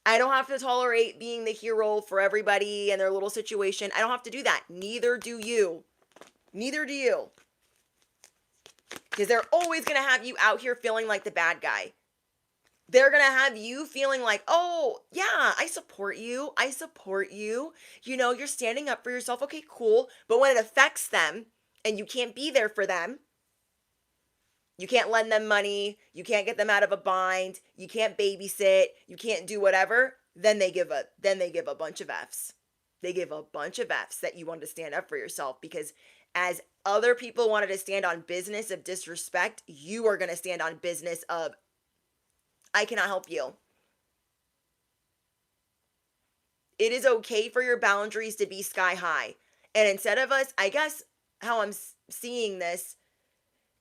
I don't have to tolerate being the hero for everybody and their little situation. I don't have to do that. Neither do you. Neither do you. Because they're always going to have you out here feeling like the bad guy. They're going to have you feeling like, oh, yeah, I support you. I support you. You know, you're standing up for yourself. Okay, cool. But when it affects them and you can't be there for them, you can't lend them money, you can't get them out of a bind, you can't babysit, you can't do whatever, then they give a bunch of Fs. They give a bunch of Fs that you want to stand up for yourself, because as other people wanted to stand on business of disrespect, you are going to stand on business of, I cannot help you. It is okay for your boundaries to be sky high. And instead of us, I guess how I'm seeing this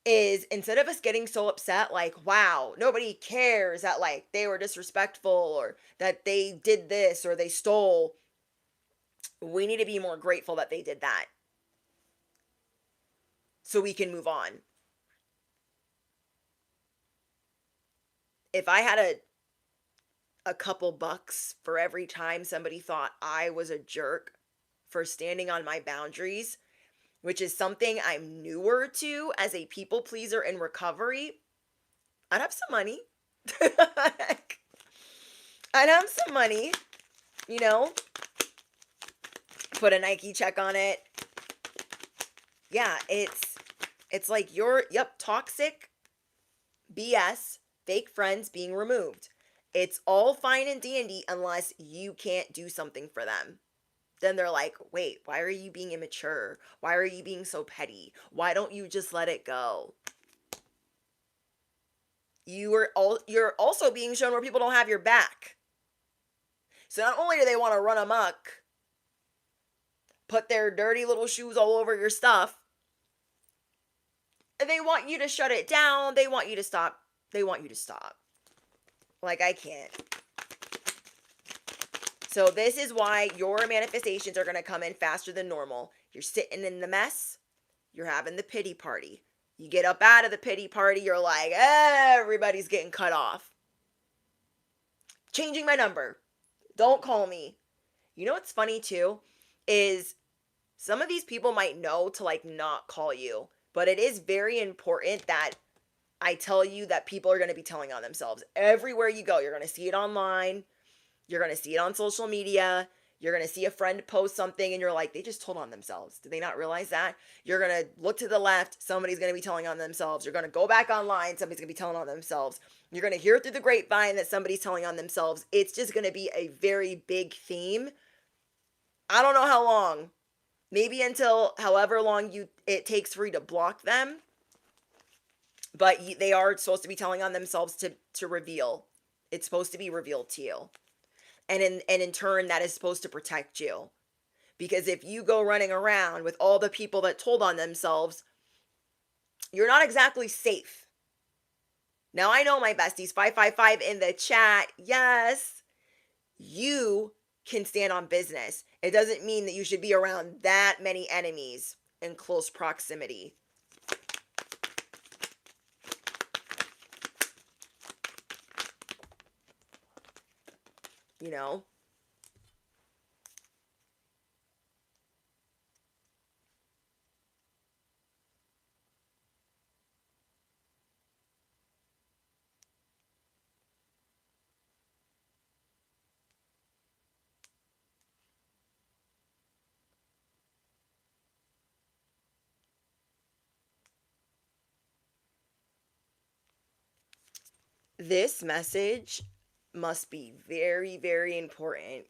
is, instead of us getting so upset, like, wow, nobody cares that like they were disrespectful or that they did this or they stole, we need to be more grateful that they did that so we can move on. If I had a couple bucks for every time somebody thought I was a jerk for standing on my boundaries, which is something I'm newer to as a people pleaser in recovery, I'd have some money. I'd have some money, you know, put a Nike check on it. Yeah, it's like toxic BS, fake friends being removed. It's all fine and dandy unless you can't do something for them. Then they're like, wait, why are you being immature? Why are you being so petty? Why don't you just let it go? You're also being shown where people don't have your back. So not only do they want to run amok, put their dirty little shoes all over your stuff, they want you to shut it down. They want you to stop. They want you to stop. Like, I can't. So this is why your manifestations are going to come in faster than normal. You're sitting in the mess. You're having the pity party. You get up out of the pity party. You're like, everybody's getting cut off. Changing my number. Don't call me. You know what's funny too? Is some of these people might know to like not call you. But it is very important that I tell you that people are going to be telling on themselves. Everywhere you go, you're going to see it online. You're going to see it on social media. You're going to see a friend post something and you're like, they just told on themselves. Did they not realize that? You're going to look to the left. Somebody's going to be telling on themselves. You're going to go back online. Somebody's going to be telling on themselves. You're going to hear through the grapevine that somebody's telling on themselves. It's just going to be a very big theme. I don't know how long. Maybe until however long it takes for you to block them. But they are supposed to be telling on themselves to reveal. It's supposed to be revealed to you. And in turn, that is supposed to protect you. Because if you go running around with all the people that told on themselves, you're not exactly safe. Now, I know my besties, 555 in the chat. Yes, you can stand on business. It doesn't mean that you should be around that many enemies in close proximity. You know? This message must be very, very important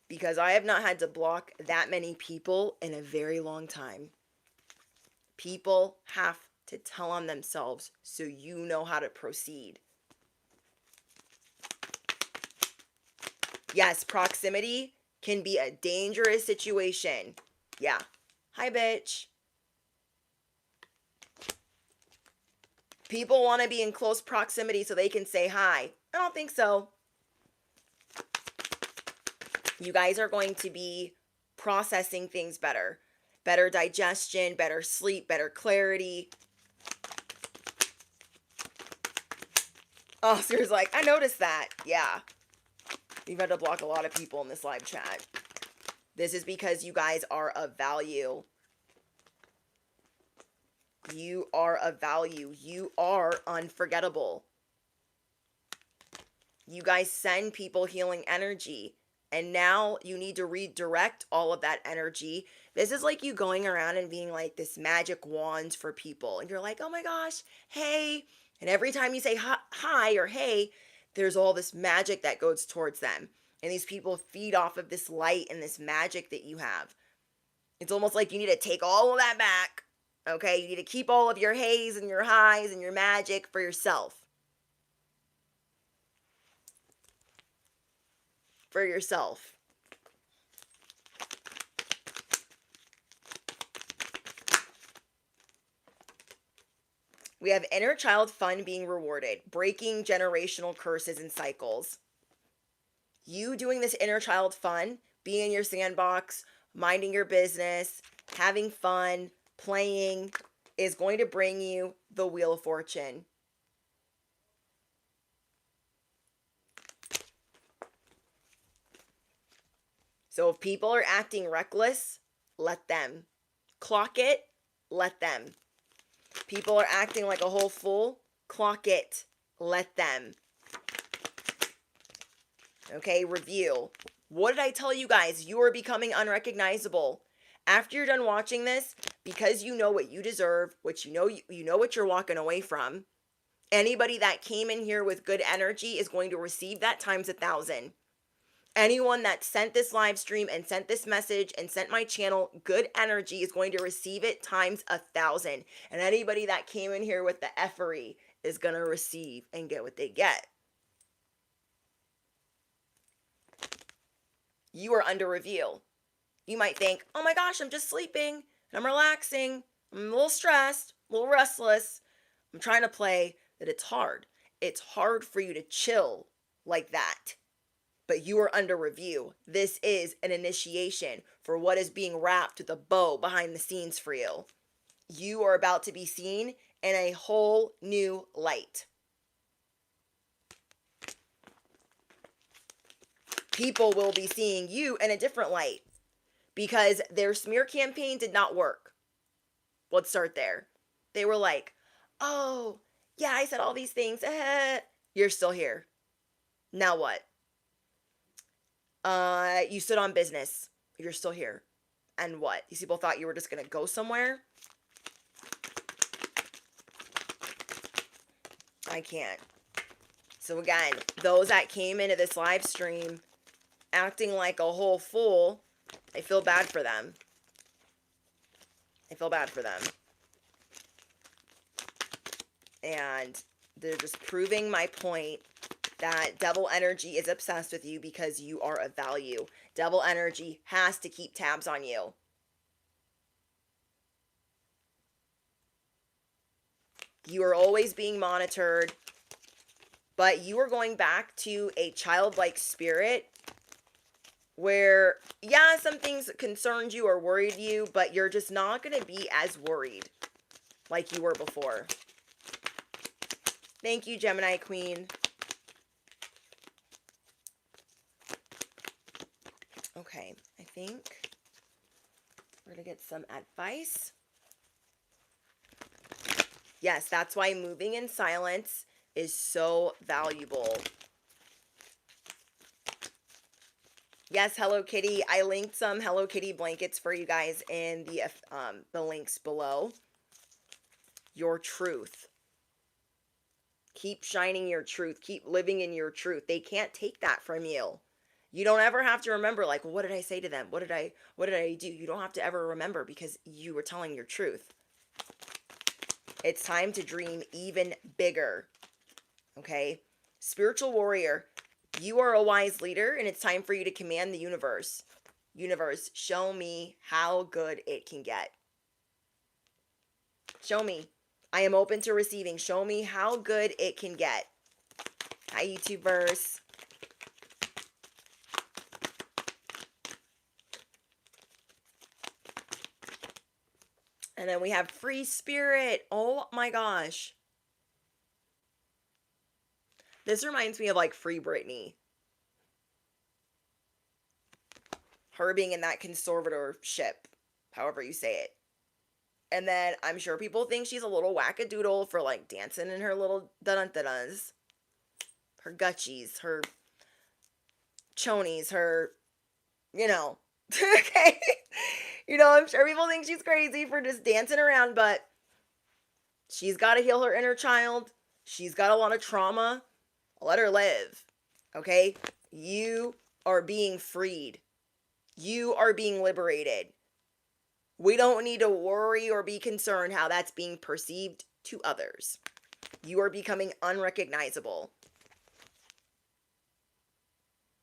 because I have not had to block that many people in a very long time. People have to tell on themselves so you know how to proceed. Yes, proximity can be a dangerous situation. Yeah. Hi, bitch. People want to be in close proximity so they can say hi. I don't think so. You guys are going to be processing things better. Better digestion, better sleep, better clarity. Oh, Sir's like, I noticed that. Yeah. We've had to block a lot of people in this live chat. This is because you guys are of value. You are of value. You are unforgettable. You guys send people healing energy. And now you need to redirect all of that energy. This is like you going around and being like this magic wand for people. And you're like, oh my gosh, hey. And every time you say hi or hey, there's all this magic that goes towards them. And these people feed off of this light and this magic that you have. It's almost like you need to take all of that back. Okay, you need to keep all of your haze and your highs and your magic for yourself. For yourself. We have inner child fun being rewarded, breaking generational curses and cycles. You doing this inner child fun, being in your sandbox, minding your business, having fun, playing, is going to bring you the Wheel of Fortune. So if people are acting reckless, let them. Clock it, let them. People are acting like a whole fool, clock it, let them. Okay, review. What did I tell you guys? You are becoming unrecognizable. After you're done watching this, because you know what you deserve, which you know what you're walking away from, anybody that came in here with good energy is going to receive that times 1,000. Anyone that sent this live stream and sent this message and sent my channel good energy is going to receive it times 1,000. And anybody that came in here with the effery is going to receive and get what they get. You are under review. You might think, oh my gosh, I'm just sleeping and I'm relaxing. I'm a little stressed, a little restless. I'm trying to play. That it's hard. It's hard for you to chill like that. but you are under review. This is an initiation for what is being wrapped with a bow behind the scenes for you. You are about to be seen in a whole new light. People will be seeing you in a different light because their smear campaign did not work. Let's start there. They were like, oh, yeah, I said all these things. You're still here. Now what? You stood on business. You're still here. And what? These people thought you were just going to go somewhere? I can't. So again, those that came into this live stream acting like a whole fool, I feel bad for them. I feel bad for them. And they're just proving my point that devil energy is obsessed with you because you are of value. Devil energy has to keep tabs on you. You are always being monitored, but you are going back to a childlike spirit where, yeah, some things concerned you or worried you, but you're just not going to be as worried like you were before. Thank you, Gemini Queen. Okay, I think we're going to get some advice. Yes, that's why moving in silence is so valuable. Yes, Hello Kitty. I linked some Hello Kitty blankets for you guys in the links below. Your truth. Keep shining your truth. Keep living in your truth. They can't take that from you. You don't ever have to remember, like, well, what did I say to them? What did I do? You don't have to ever remember because you were telling your truth. It's time to dream even bigger. Okay? Spiritual warrior, you are a wise leader and it's time for you to command the universe. Universe, show me how good it can get. Show me. I am open to receiving. Show me how good it can get. Hi, YouTubers. And then we have free spirit. Oh my gosh. This reminds me of like Free Britney. Her being in that conservatorship, however you say it. And then I'm sure people think she's a little wackadoodle for like dancing in her little dun-dun-dun-duns. Her gutchies, her chonies, her, you know. Okay? You know, I'm sure people think she's crazy for just dancing around, but she's got to heal her inner child. She's got a lot of trauma. Let her live. Okay? You are being freed. You are being liberated. We don't need to worry or be concerned how that's being perceived to others. You are becoming unrecognizable.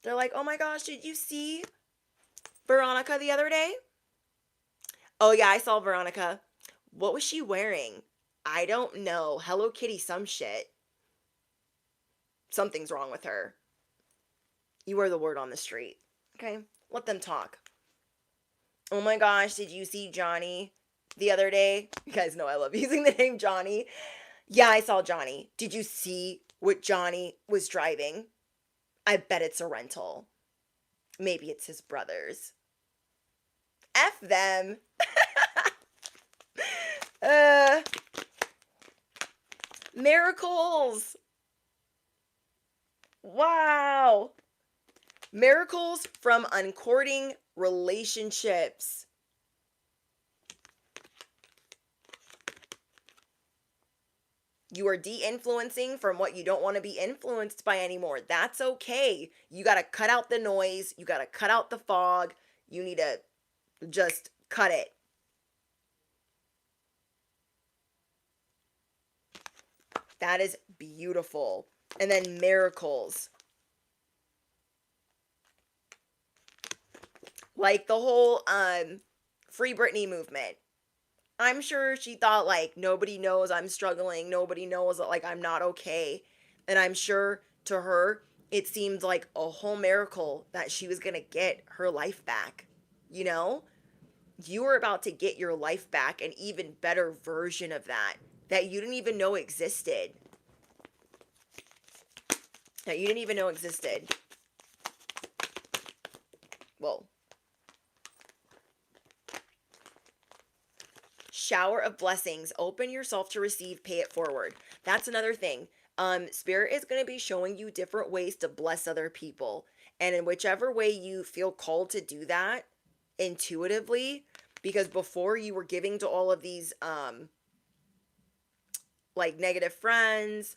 They're like, oh my gosh, did you see Veronica the other day? Oh yeah, I saw Veronica. What was she wearing? I don't know. Hello Kitty some shit. Something's wrong with her. You are the word on the street. Okay? Let them talk. Oh my gosh, did you see Johnny the other day? You guys know I love using the name Johnny. Yeah, I saw Johnny. Did you see what Johnny was driving? I bet it's a rental. Maybe it's his brother's. F them. Miracles. Wow. Miracles from uncourting relationships. You are de-influencing from what you don't want to be influenced by anymore. That's okay. You got to cut out the noise. You got to cut out the fog. You need to just cut it. That is beautiful. And then miracles. Like the whole Free Britney movement. I'm sure she thought like nobody knows I'm struggling. Nobody knows that like I'm not okay. And I'm sure to her it seemed like a whole miracle that she was going to get her life back. You know, you were about to get your life back, an even better version of that you didn't even know existed. That you didn't even know existed. Well, shower of blessings. Open yourself to receive, pay it forward. That's another thing. Spirit is going to be showing you different ways to bless other people. And in whichever way you feel called to do that intuitively, because before you were giving to all of these like negative friends,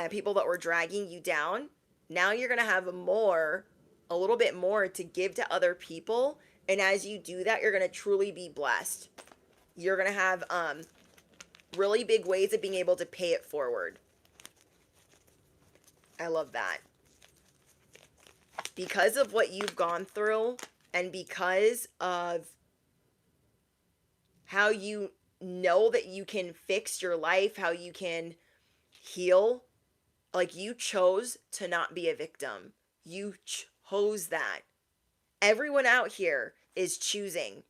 people that were dragging you down, now you're going to have a little bit more to give to other people. And as you do that, you're going to truly be blessed. You're going to have really big ways of being able to pay it forward. I love that. Because of what you've gone through and because of how you know that you can fix your life, how you can heal, like you chose to not be a victim. You chose that. Everyone out here is choosing.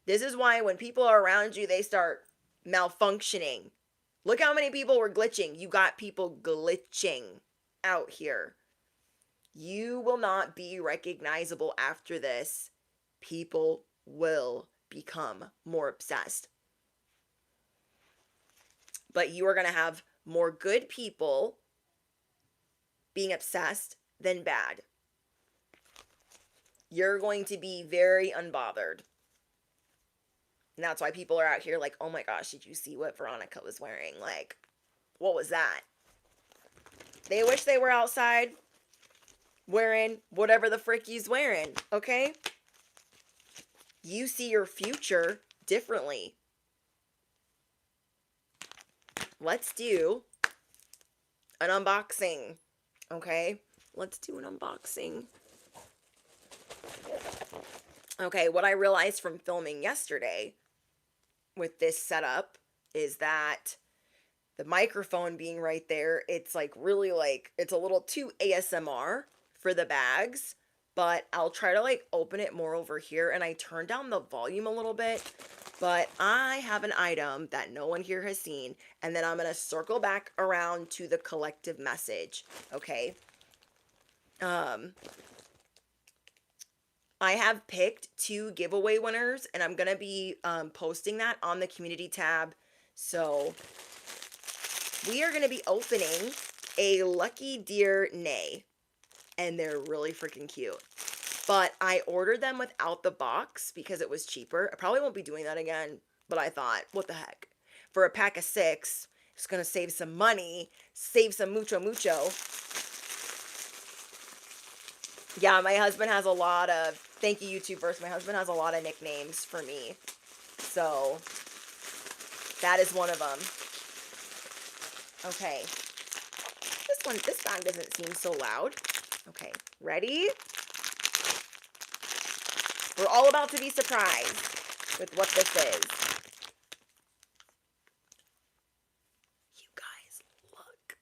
This is why when people are around you, they start malfunctioning. Look how many people were glitching. You got people glitching out here. You will not be recognizable after this. People will become more obsessed. But you are going to have more good people being obsessed than bad. You're going to be very unbothered. And that's why people are out here like, oh my gosh, did you see what Veronica was wearing? Like, what was that? They wish they were outside wearing whatever the frick he's wearing, okay? You see your future differently. Let's do an unboxing, okay? Let's do an unboxing. Okay, what I realized from filming yesterday with this setup is that the microphone being right there, it's like really like, it's a little too ASMR for the bags, but I'll try to like open it more over here, and I turned down the volume a little bit, but I have an item that no one here has seen, and then I'm going to circle back around to the collective message, okay? I have picked 2 giveaway winners, and I'm going to be posting that on the community tab. So we are going to be opening a Lucky Deer Nay, and they're really freaking cute. But I ordered them without the box because it was cheaper. I probably won't be doing that again, but I thought, what the heck? For a pack of 6, it's going to save some money, save some mucho. Yeah, my husband has a lot of, thank you YouTubers, my husband has a lot of nicknames for me. So, that is one of them. Okay. This bag doesn't seem so loud. Okay, ready? We're all about to be surprised with what this is. You guys, look.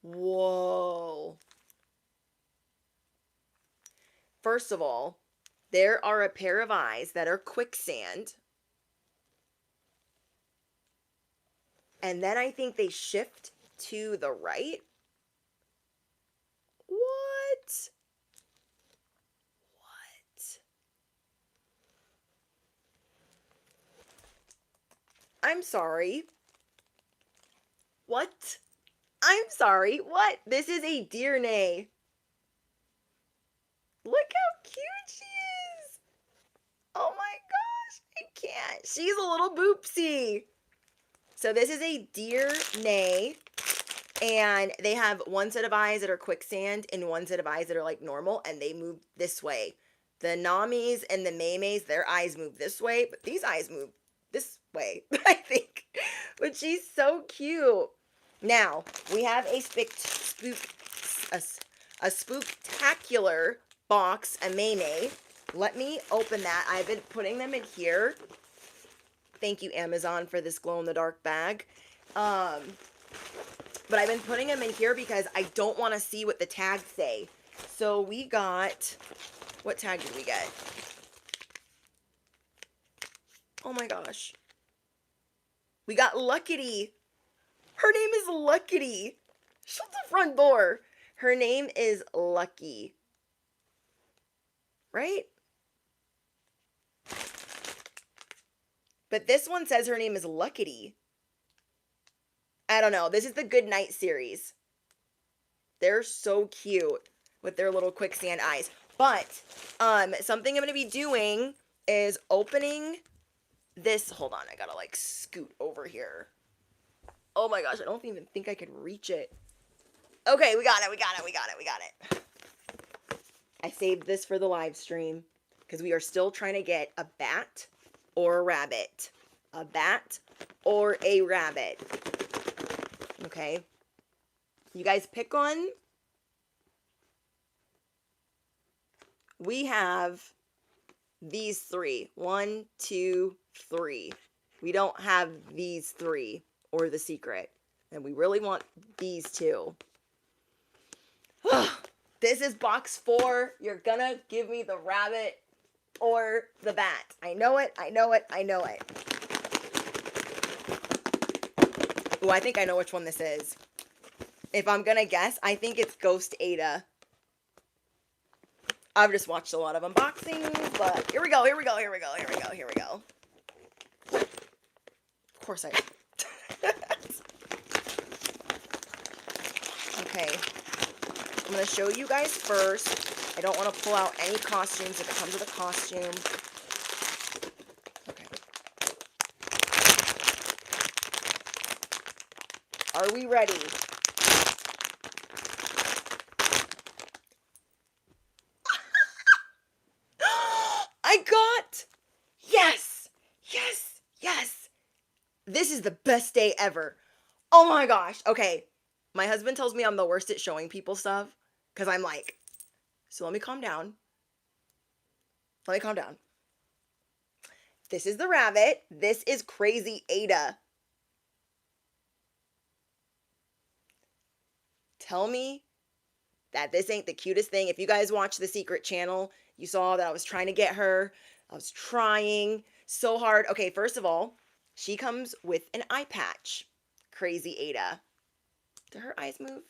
Whoa. First of all, there are a pair of eyes that are quicksand. And then I think they shift to the right. What? I'm sorry. What? I'm sorry. What? This is a Deer Nay. Look how cute she is. Oh my gosh. I can't. She's a little boopsie. So this is a Deer Nay. And they have one set of eyes that are quicksand and one set of eyes that are like normal, and they move this way. The Namis and the Maymays, their eyes move this way, but these eyes move this way, I think. But she's so cute. Now, we have a spooktacular box, a Maymay. Let me open that. I've been putting them in here. Thank you, Amazon, for this glow-in-the-dark bag. But I've been putting them in here because I don't want to see what the tags say. So we got, what tag did we get? Oh my gosh. We got Luckity. Her name is Luckity. Shut the front door. Her name is Lucky. Right? But this one says her name is Luckity. I don't know. This is the Good Night series. They're so cute with their little quicksand eyes. But something I'm going to be doing is opening this. Hold on. I got to like scoot over here. Oh my gosh. I don't even think I can reach it. Okay. We got it. I saved this for the live stream because we are still trying to get a bat or a rabbit. A bat or a rabbit. Okay. You guys pick one. We have these three. 1, 2, 3. We don't have these three or the secret. And we really want these two. This is box 4. You're gonna give me the rabbit or the bat. I know it. Ooh, I think I know which one this is. If I'm gonna guess, I think it's Ghost Ada. I've just watched a lot of unboxings, but here we go. Of course I Okay. I'm gonna show you guys first. I don't want to pull out any costumes if it comes with a costume. Okay. Are we ready? I got! Yes! This is the best day ever. Oh my gosh. Okay. My husband tells me I'm the worst at showing people stuff because I'm like, so let me calm down. This is the rabbit. This is Crazy Ada. Tell me that this ain't the cutest thing. If you guys watch The Secret channel, you saw that I was trying to get her. I was trying so hard. Okay, first of all, she comes with an eye patch. Crazy Ada. Do her eyes move?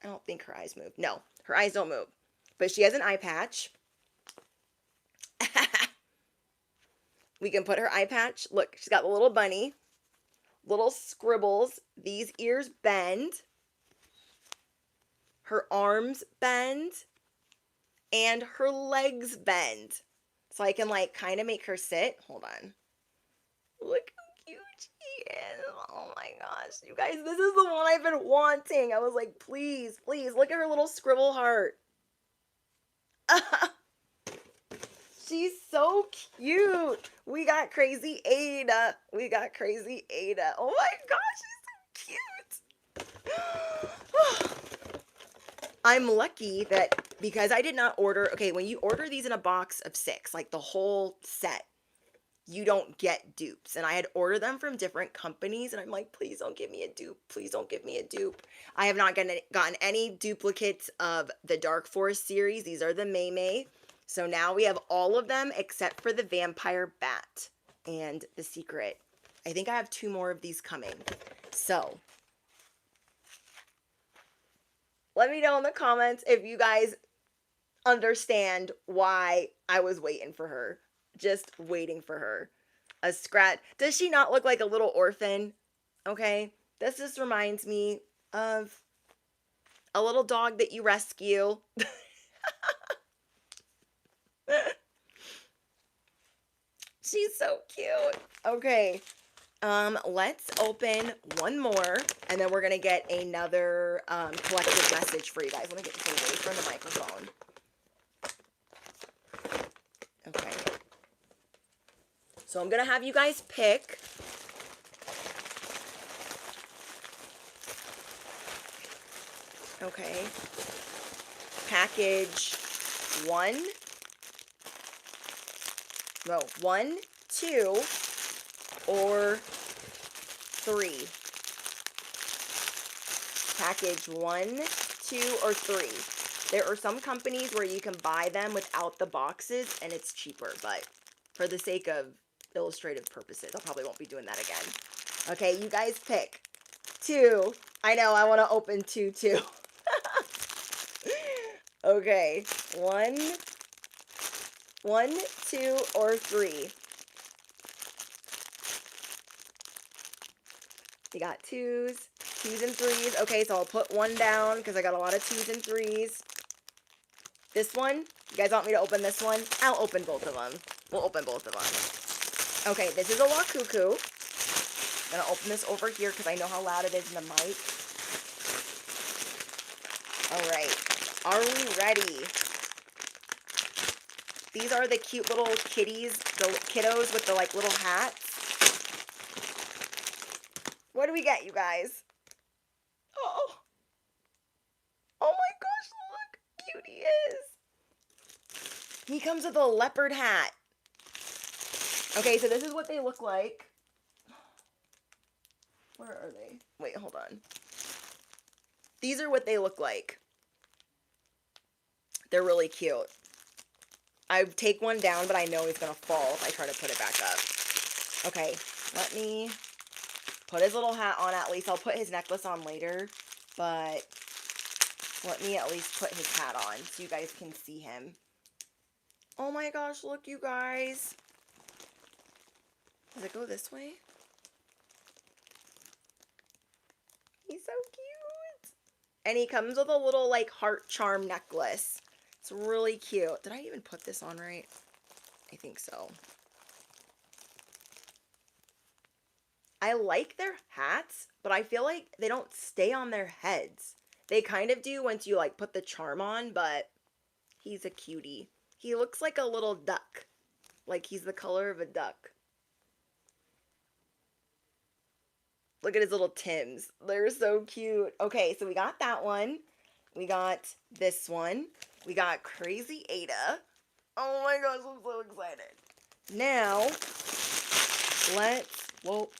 I don't think her eyes move. No, her eyes don't move. But she has an eye patch. We can put her eye patch. Look, she's got the little bunny. Little scribbles. These ears bend. Her arms bend. And her legs bend. So I can like kind of make her sit. Hold on. Look how cute she is. Oh my gosh. You guys, this is the one I've been wanting. I was like, please, look at her little scribble heart. She's so cute. We got Crazy Ada. Oh my gosh, she's so cute. I'm lucky that because I did not order, okay, when you order these in a box of 6, like the whole set, you don't get dupes. And I had ordered them from different companies and I'm like, please don't give me a dupe. Please don't give me a dupe. I have not gotten any duplicates of the Dark Forest series. These are the May. So now we have all of them except for the Vampire Bat and the Secret. I think I have 2 more of these coming. So let me know in the comments if you guys understand why I was waiting for her. Just waiting for her. A scratch. Does she not look like a little orphan? Okay. This just reminds me of a little dog that you rescue. She's so cute. Okay. Let's open one more, and then we're gonna get another collective message for you guys. Let me get this away from the microphone. Okay. So I'm gonna have you guys pick. Okay. Package 1. No, 1, 2, or 3. package 1, 2, or 3. There are some companies where you can buy them without the boxes and it's cheaper, but for the sake of illustrative purposes, I probably won't be doing that again. Okay, you guys pick. 2. I know, I want to open 2 too. Okay, 1, 2, or 3. You got 2s and 3s. Okay, so I'll put 1 down because I got a lot of 2s and 3s. This one, you guys want me to open this one? I'll open both of them. We'll open both of them. Okay, this is a Wakuku. I'm going to open this over here because I know how loud it is in the mic. Alright, are we ready? These are the cute little kitties, the kiddos with the like little hats. What do we get, you guys? Oh. Oh my gosh, look how cute he is. He comes with a leopard hat. Okay, so this is what they look like. Where are they? Wait, hold on. These are what they look like. They're really cute. I take one down, but I know he's going to fall if I try to put it back up. Okay, let me put his little hat on at least. I'll put his necklace on later, but let me at least put his hat on so you guys can see him. Oh my gosh, look you guys. Does it go this way? He's so cute. And he comes with a little like heart charm necklace. It's really cute. Did I even put this on right? I think so. I like their hats, but I feel like they don't stay on their heads. They kind of do once you like put the charm on, but he's a cutie. He looks like a little duck. Like he's the color of a duck. Look at his little Tims. They're so cute. Okay, so we got that one. We got this one. We got Crazy Ada. Oh my gosh, I'm so excited. Now,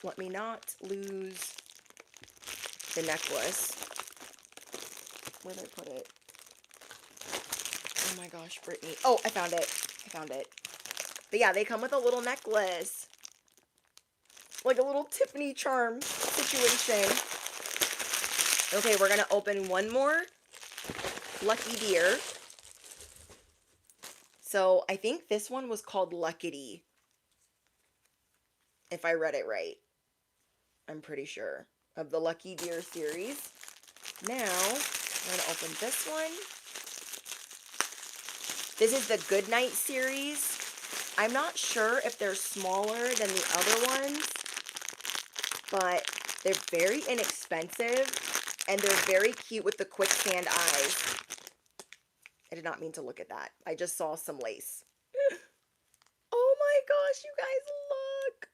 let me not lose the necklace. Where did I put it? Oh my gosh, Brittany. Oh, I found it. But yeah, they come with a little necklace. Like a little Tiffany charm situation. Okay, we're going to open one more Lucky Deer. So I think this one was called Luckity. If I read it right. I'm pretty sure. Of the Lucky Deer series. Now, I'm going to open this one. This is the Goodnight series. I'm not sure if they're smaller than the other ones, but they're very inexpensive, and they're very cute with the quicksand eyes. I did not mean to look at that. I just saw some lace. Oh my gosh, you guys, look!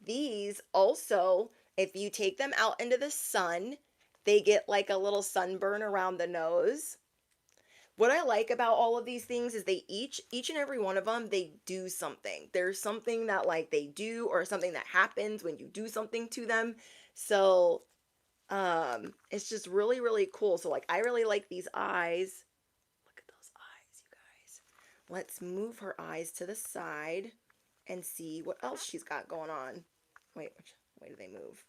These also, if you take them out into the sun, they get like a little sunburn around the nose. What I like about all of these things is they each and every one of them, they do something. There's something that like they do or something that happens when you do something to them. So, it's just really, really cool. So like, I really like these eyes. Look at those eyes, you guys. Let's move her eyes to the side and see what else she's got going on. Wait, which way do they move?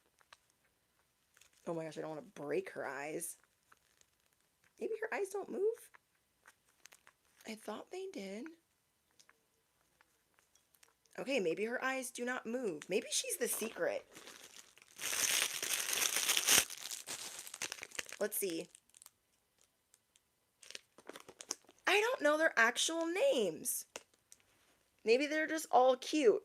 Oh my gosh, I don't want to break her eyes. Maybe her eyes don't move? I thought they did. Okay, maybe her eyes do not move. Maybe she's the secret. Let's see. I don't know their actual names. Maybe they're just all cute.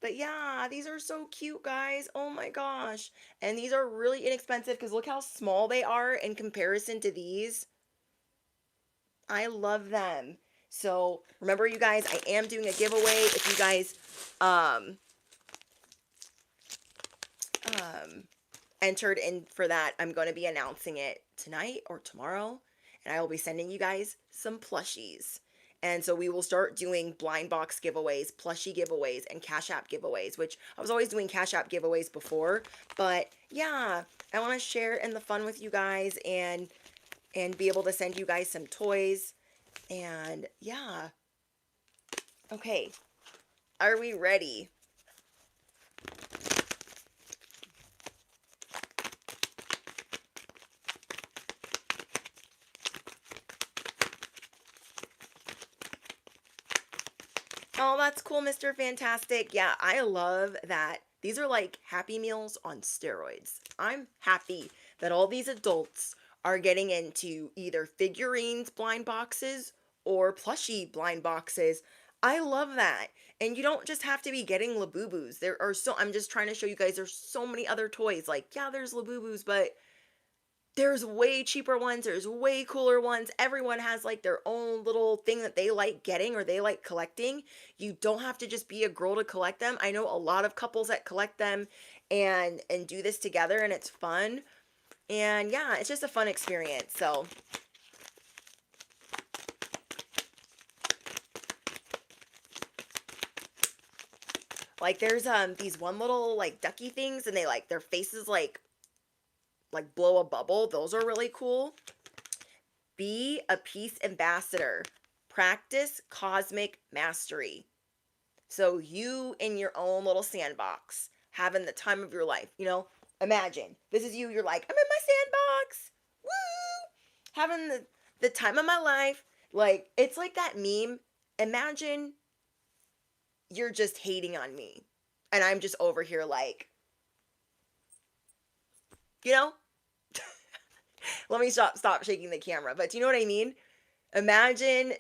But yeah, these are so cute, guys. Oh my gosh. And these are really inexpensive because look how small they are in comparison to these. I love them. So remember, you guys, I am doing a giveaway. If you guys entered in for that, I'm going to be announcing it tonight or tomorrow. And I will be sending you guys some plushies. And so we will start doing blind box giveaways, plushie giveaways, and Cash App giveaways, which I was always doing Cash App giveaways before. But yeah, I want to share in the fun with you guys and be able to send you guys some toys. And yeah. Okay. Are we ready? Oh, that's cool, Mr. Fantastic. Yeah, I love that. These are like Happy Meals on steroids. I'm happy that all these adults are getting into either figurines blind boxes or plushie blind boxes. I love that. And you don't just have to be getting Labubus. There are so, I'm just trying to show you guys there's so many other toys. Like, yeah, there's Labubus, but there's way cheaper ones, there's way cooler ones. Everyone has like their own little thing that they like getting or they like collecting. You don't have to just be a girl to collect them. I know a lot of couples that collect them and do this together, and it's fun. And yeah, it's just a fun experience. So like there's these one little like ducky things, and they like their faces like blow a bubble. Those are really cool. Be a peace ambassador. Practice cosmic mastery. So you in your own little sandbox, having the time of your life, imagine this is you, you're like, I'm in my sandbox. Woo! Having the time of my life. Like, it's like that meme. Imagine you're just hating on me. And I'm just over here like, you know? Let me stop shaking the camera. But do you know what I mean? Imagine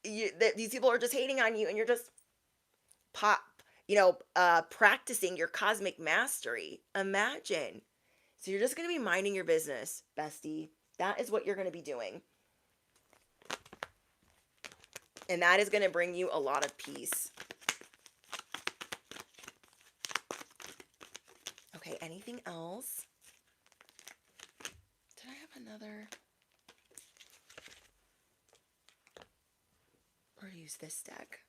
that these people are just hating on you and you're just pop, practicing your cosmic mastery. Imagine. So you're just going to be minding your business, bestie. That is what you're going to be doing. And that is going to bring you a lot of peace. Okay, anything else? Did I have another? Or use this deck?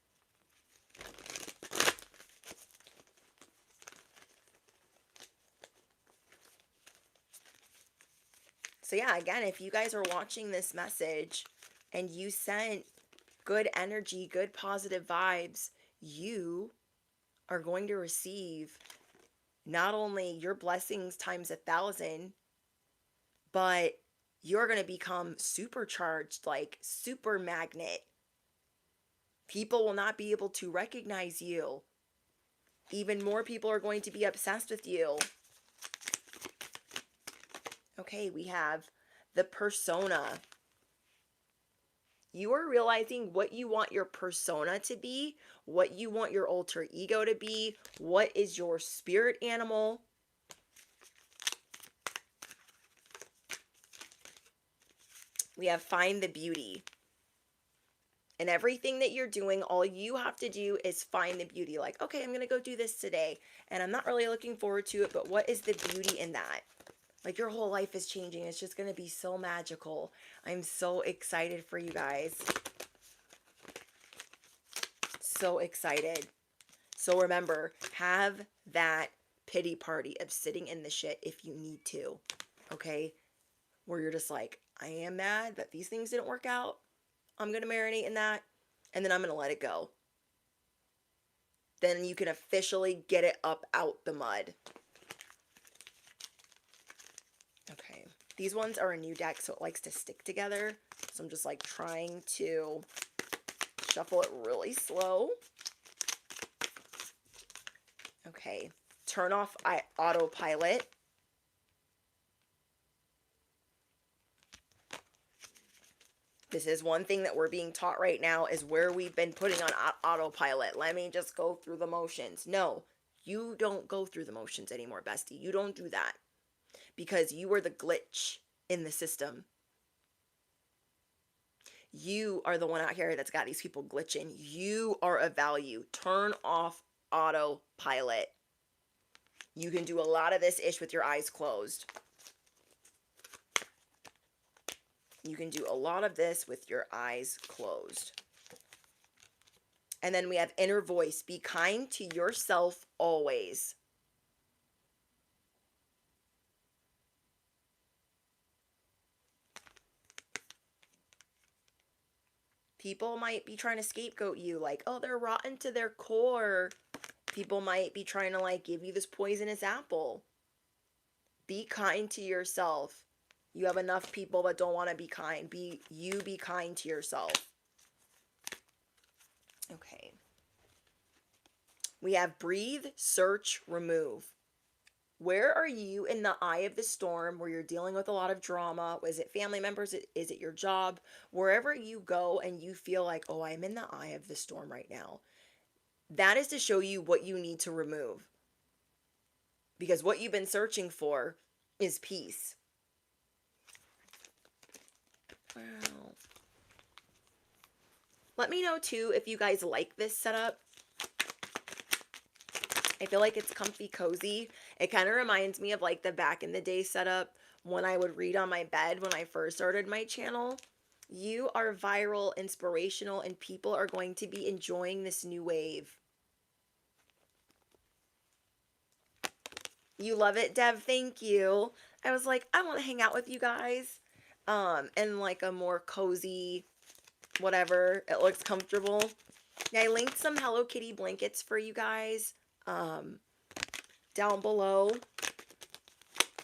So yeah, again, if you guys are watching this message and you sent good energy, good positive vibes, you are going to receive not only your blessings times 1,000, but you're going to become supercharged, like super magnet. People will not be able to recognize you. Even more people are going to be obsessed with you. Okay, we have the persona. You are realizing what you want your persona to be, what you want your alter ego to be, what is your spirit animal. We have find the beauty. And everything that you're doing, all you have to do is find the beauty. Like, okay, I'm going to go do this today, and I'm not really looking forward to it, but what is the beauty in that? Like, your whole life is changing. It's just going to be so magical. I'm so excited for you guys. So excited. So remember, have that pity party of sitting in the shit if you need to. Okay? Where you're just like, I am mad that these things didn't work out. I'm going to marinate in that, and then I'm going to let it go. Then you can officially get it up out the mud. Okay. These ones are a new deck, so it likes to stick together. So I'm just like trying to shuffle it really slow. Okay. Turn off autopilot. This is one thing that we're being taught right now is where we've been putting on autopilot. Let me just go through the motions. No, you don't go through the motions anymore, bestie. You don't do that because you are the glitch in the system. You are the one out here that's got these people glitching. You are of value. Turn off autopilot. You can do a lot of this ish with your eyes closed. You can do a lot of this with your eyes closed. And then we have inner voice. Be kind to yourself always. People might be trying to scapegoat you, like, oh, they're rotten to their core. People might be trying to, like, give you this poisonous apple. Be kind to yourself. You have enough people that don't want to be kind. Be kind to yourself. Okay. We have breathe, search, remove. Where are you in the eye of the storm where you're dealing with a lot of drama? Is it family members? Is it your job? Wherever you go and you feel like, oh, I'm in the eye of the storm right now. That is to show you what you need to remove. Because what you've been searching for is peace. Wow. Let me know too if you guys like this setup. I feel like it's comfy cozy. It kind of reminds me of like the back in the day setup when I would read on my bed when I first started my channel. You are viral, inspirational, and people are going to be enjoying this new wave. You love it, Dev. Thank you. I was like, I want to hang out with you guys. In like a more cozy, whatever. It looks comfortable. Yeah, I linked some Hello Kitty blankets for you guys. Down below.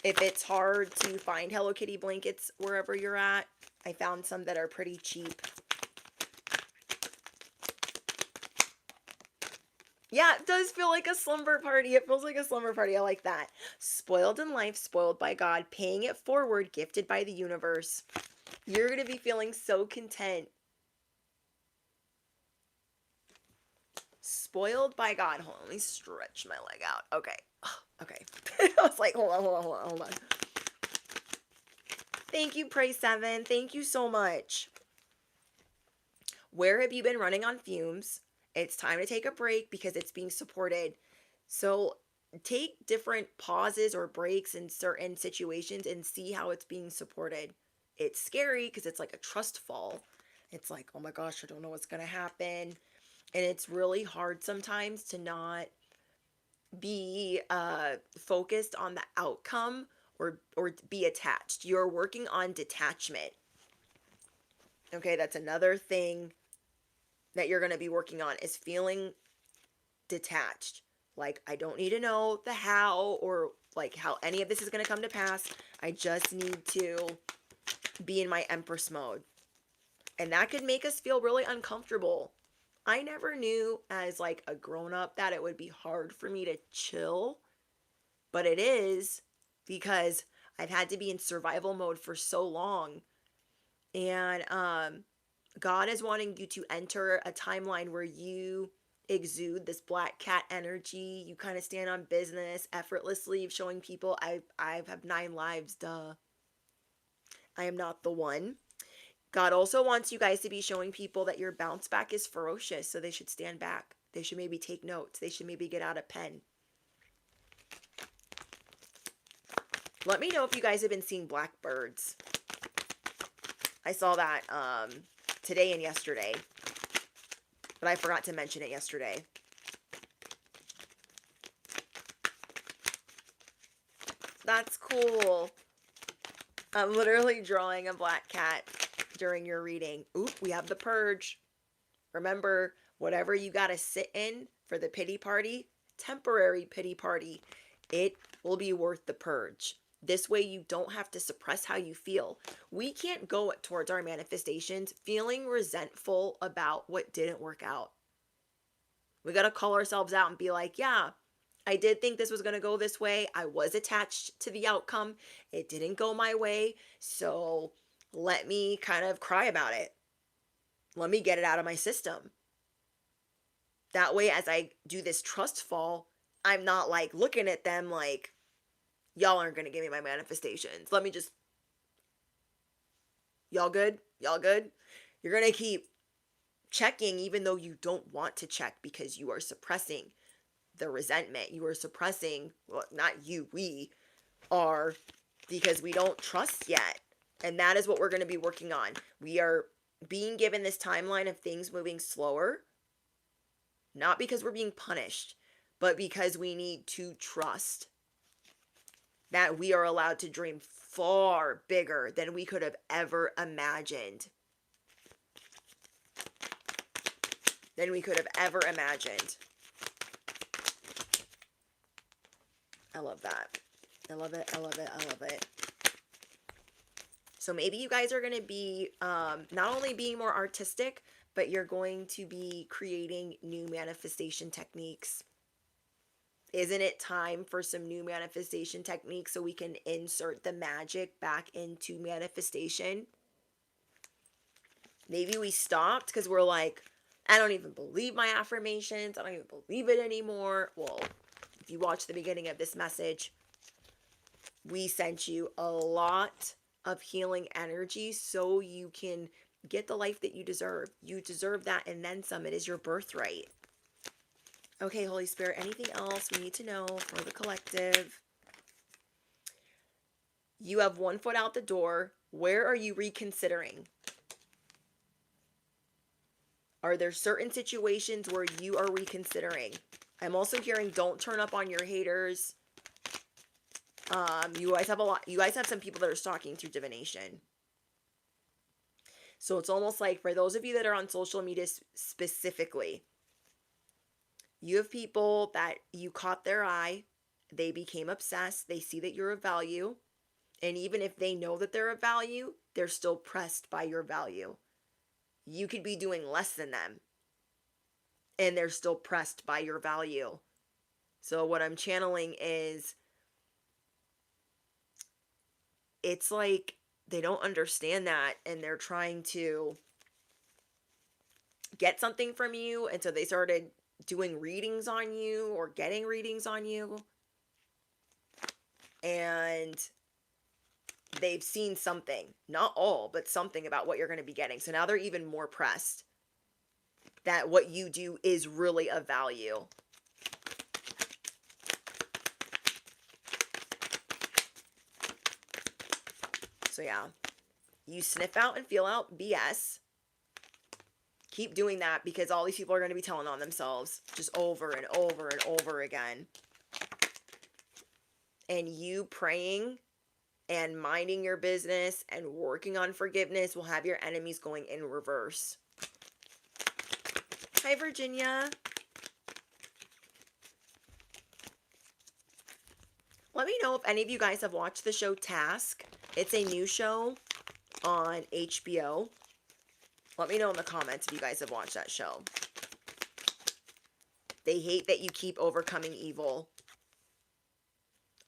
If it's hard to find Hello Kitty blankets wherever you're at, I found some that are pretty cheap. Yeah, it does feel like a slumber party. It feels like a slumber party. I like that. Spoiled in life, spoiled by God, paying it forward, gifted by the universe. You're going to be feeling so content. Spoiled by God. Hold on, let me stretch my leg out. Okay. Okay. I was like, hold on. Thank you, Pray 7. Thank you so much. Where have you been running on fumes? It's time to take a break because it's being supported. So take different pauses or breaks in certain situations and see how it's being supported. It's scary because it's like a trust fall. It's like, oh my gosh, I don't know what's going to happen. And it's really hard sometimes to not be focused on the outcome or be attached. You're working on detachment. Okay, that's another thing that you're going to be working on is feeling detached. Like, I don't need to know the how or like how any of this is going to come to pass. I just need to be in my Empress mode. And that could make us feel really uncomfortable. I never knew as like a grown-up that it would be hard for me to chill, but it is because I've had to be in survival mode for so long. And God is wanting you to enter a timeline where you exude this black cat energy. You kind of stand on business effortlessly, showing people I have 9 lives, duh. I am not the one. God also wants you guys to be showing people that your bounce back is ferocious, so they should stand back. They should maybe take notes. They should maybe get out a pen. Let me know if you guys have been seeing blackbirds. I saw that today and yesterday, but I forgot to mention it yesterday. That's cool. I'm literally drawing a black cat during your reading. Oop, we have the purge. Remember, whatever you got to sit in for the pity party, temporary pity party, it will be worth the purge. This way you don't have to suppress how you feel. We can't go towards our manifestations feeling resentful about what didn't work out. We got to call ourselves out and be like, yeah, I did think this was going to go this way. I was attached to the outcome. It didn't go my way. So let me kind of cry about it. Let me get it out of my system. That way, as I do this trust fall, I'm not like looking at them like, y'all aren't going to give me my manifestations. Let me just, y'all good? Y'all good? You're going to keep checking even though you don't want to check because you are suppressing the resentment. You are suppressing, well, not you, we are, because we don't trust yet. And that is what we're going to be working on. We are being given this timeline of things moving slower. Not because we're being punished, but because we need to trust that we are allowed to dream far bigger than we could have ever imagined. Than we could have ever imagined. I love that. I love it. I love it. I love it. So maybe you guys are going to be not only being more artistic, but you're going to be creating new manifestation techniques. Isn't it time for some new manifestation techniques so we can insert the magic back into manifestation? Maybe we stopped because we're like, I don't even believe my affirmations. I don't even believe it anymore. Well, if you watch the beginning of this message, we sent you a lot of healing energy so you can get the life that you deserve. You deserve that and then some. It is your birthright. Okay, Holy Spirit, anything else we need to know for the collective? You have one foot out the door. Where are you reconsidering? Are there certain situations where you are reconsidering? I'm also hearing don't turn up on your haters. You guys have some people that are stalking through divination. So it's almost like for those of you that are on social media specifically, you have people that you caught their eye, they became obsessed, they see that you're of value, and even if they know that they're of value, they're still pressed by your value. You could be doing less than them, and they're still pressed by your value. So what I'm channeling is, it's like they don't understand that, and they're trying to get something from you, and so they started doing readings on you or getting readings on you, and they've seen something, not all, but something about what you're going to be getting. So now they're even more pressed that what you do is really of value. So yeah, you sniff out and feel out BS. Keep doing that because all these people are going to be telling on themselves just over and over and over again. And you praying and minding your business and working on forgiveness will have your enemies going in reverse. Hi, Virginia. Let me know if any of you guys have watched the show Task. It's a new show on HBO. Let me know in the comments if you guys have watched that show. They hate that you keep overcoming evil.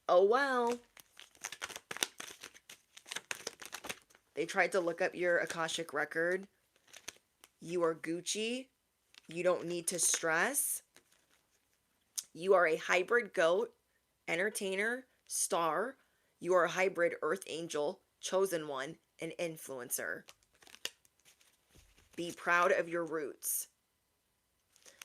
Oh, well. They tried to look up your Akashic record. You are Gucci. You don't need to stress. You are a hybrid goat, entertainer, star. You are a hybrid earth angel, chosen one, and influencer. Be proud of your roots.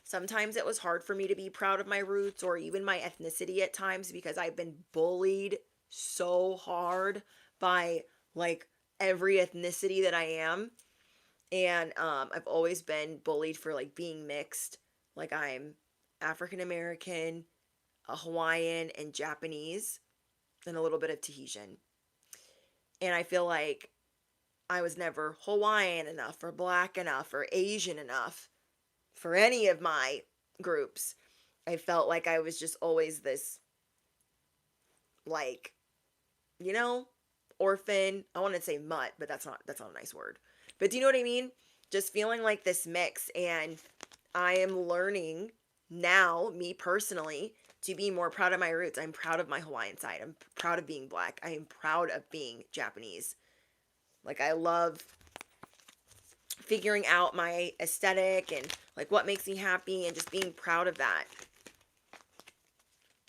Sometimes it was hard for me to be proud of my roots or even my ethnicity at times because I've been bullied so hard by like every ethnicity that I am. And I've always been bullied for like being mixed. Like I'm African American, a Hawaiian, and Japanese, and a little bit of Tahitian. And I feel like I was never Hawaiian enough or black enough or Asian enough for any of my groups. I felt like I was just always this, like, you know, orphan. I want to say mutt, but that's not a nice word. But do you know what I mean? Just feeling like this mix. And I am learning now, me personally, to be more proud of my roots. I'm proud of my Hawaiian side. I'm proud of being black. I am proud of being Japanese. Like, I love figuring out my aesthetic and like what makes me happy and just being proud of that.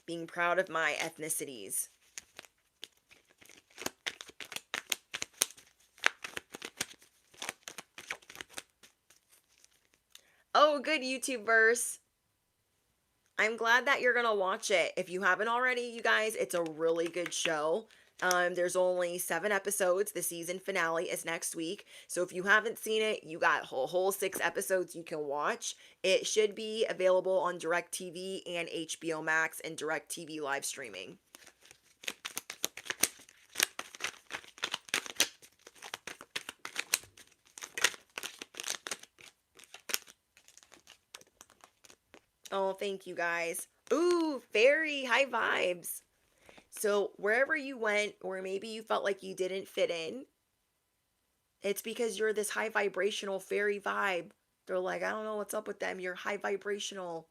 Being proud of my ethnicities. Oh, good YouTubeverse. I'm glad that you're going to watch it. If you haven't already, you guys, it's a really good show. There's only 7 episodes. The season finale is next week. So if you haven't seen it, you got whole 6 episodes you can watch. It should be available on DirecTV and HBO Max and DirecTV live streaming. Oh, thank you guys. Ooh, fairy, high vibes. So wherever you went, or maybe you felt like you didn't fit in, it's because you're this high vibrational fairy vibe. They're like, I don't know what's up with them. You're high vibrational.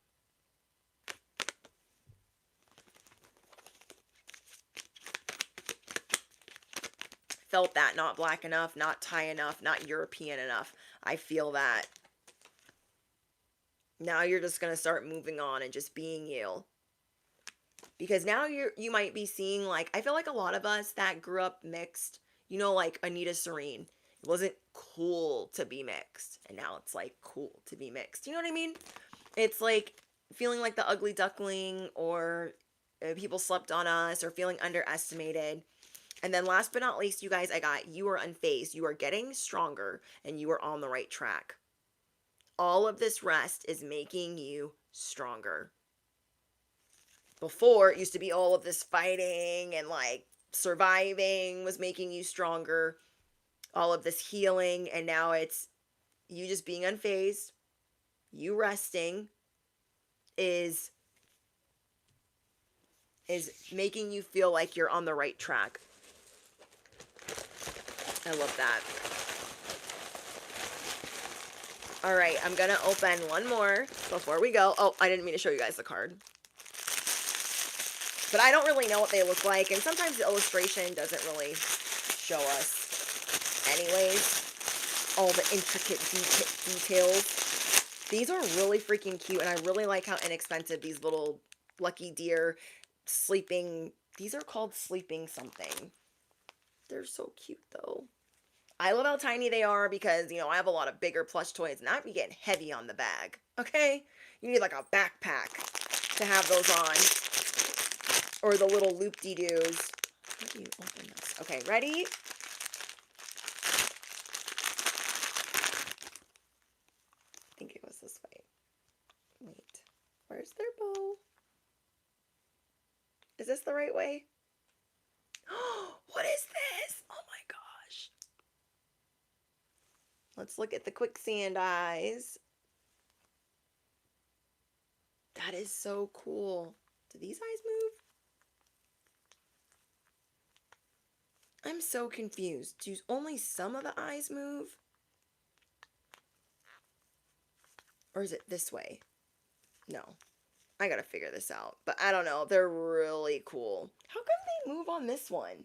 Felt that. Not black enough, not Thai enough, not European enough. I feel that. Now you're just going to start moving on and just being you. Because now you might be seeing, like, I feel like a lot of us that grew up mixed, you know, like Anita Serene. It wasn't cool to be mixed. And now it's like cool to be mixed. You know what I mean? It's like feeling like the ugly duckling, or people slept on us, or feeling underestimated. And then last but not least, you guys, I got you are unfazed. You are getting stronger and you are on the right track. All of this rest is making you stronger. Before, it used to be all of this fighting and like surviving was making you stronger. All of this healing, and now it's you just being unfazed. You resting is making you feel like you're on the right track. I love that. All right, I'm going to open one more before we go. Oh, I didn't mean to show you guys the card. But I don't really know what they look like, and sometimes the illustration doesn't really show us anyways all the intricate details. These are really freaking cute, and I really like how inexpensive these little lucky deer sleeping, these are called sleeping something. They're so cute though. I love how tiny they are because, you know, I have a lot of bigger plush toys and I'd be getting heavy on the bag. Okay? You need like a backpack to have those on. Or the little loop-de-doos. How do you open this? Okay, ready? I think it was this way. Wait. Where's their bow? Is this the right way? What is this? Oh my gosh. Let's look at the quicksand eyes. That is so cool. Do these eyes move? I'm so confused. Do only some of the eyes move? Or is it this way? No. I gotta figure this out. But I don't know. They're really cool. How come they move on this one?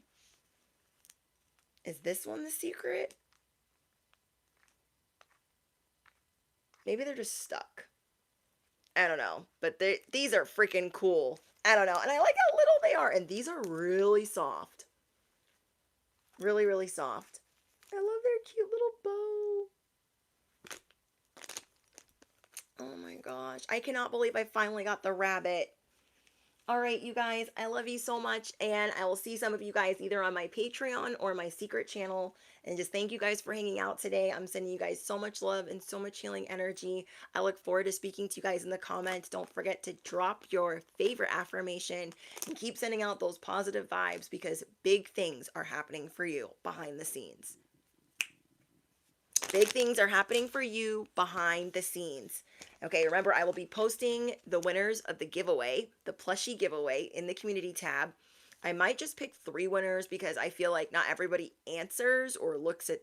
Is this one the secret? Maybe they're just stuck. I don't know. But these are freaking cool. I don't know. And I like how little they are. And these are really soft. Really, really soft. I love their cute little bow. Oh my gosh. I cannot believe I finally got the rabbit. All right, you guys, I love you so much, and I will see some of you guys either on my Patreon or my secret channel, and just thank you guys for hanging out today. I'm sending you guys so much love and so much healing energy. I look forward to speaking to you guys in the comments. Don't forget to drop your favorite affirmation and keep sending out those positive vibes, because big things are happening for you behind the scenes. Big things are happening for you behind the scenes. Okay, remember, I will be posting the winners of the giveaway, the plushie giveaway, in the community tab. I might just pick 3 winners because I feel like not everybody answers or looks at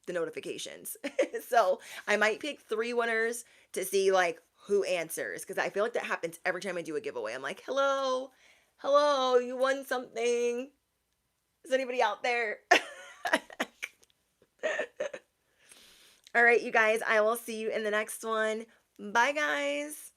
the notifications. So I might pick 3 winners to see like who answers, because I feel like that happens every time I do a giveaway. I'm like, hello, hello, you won something. Is anybody out there? All right, you guys, I will see you in the next one. Bye, guys.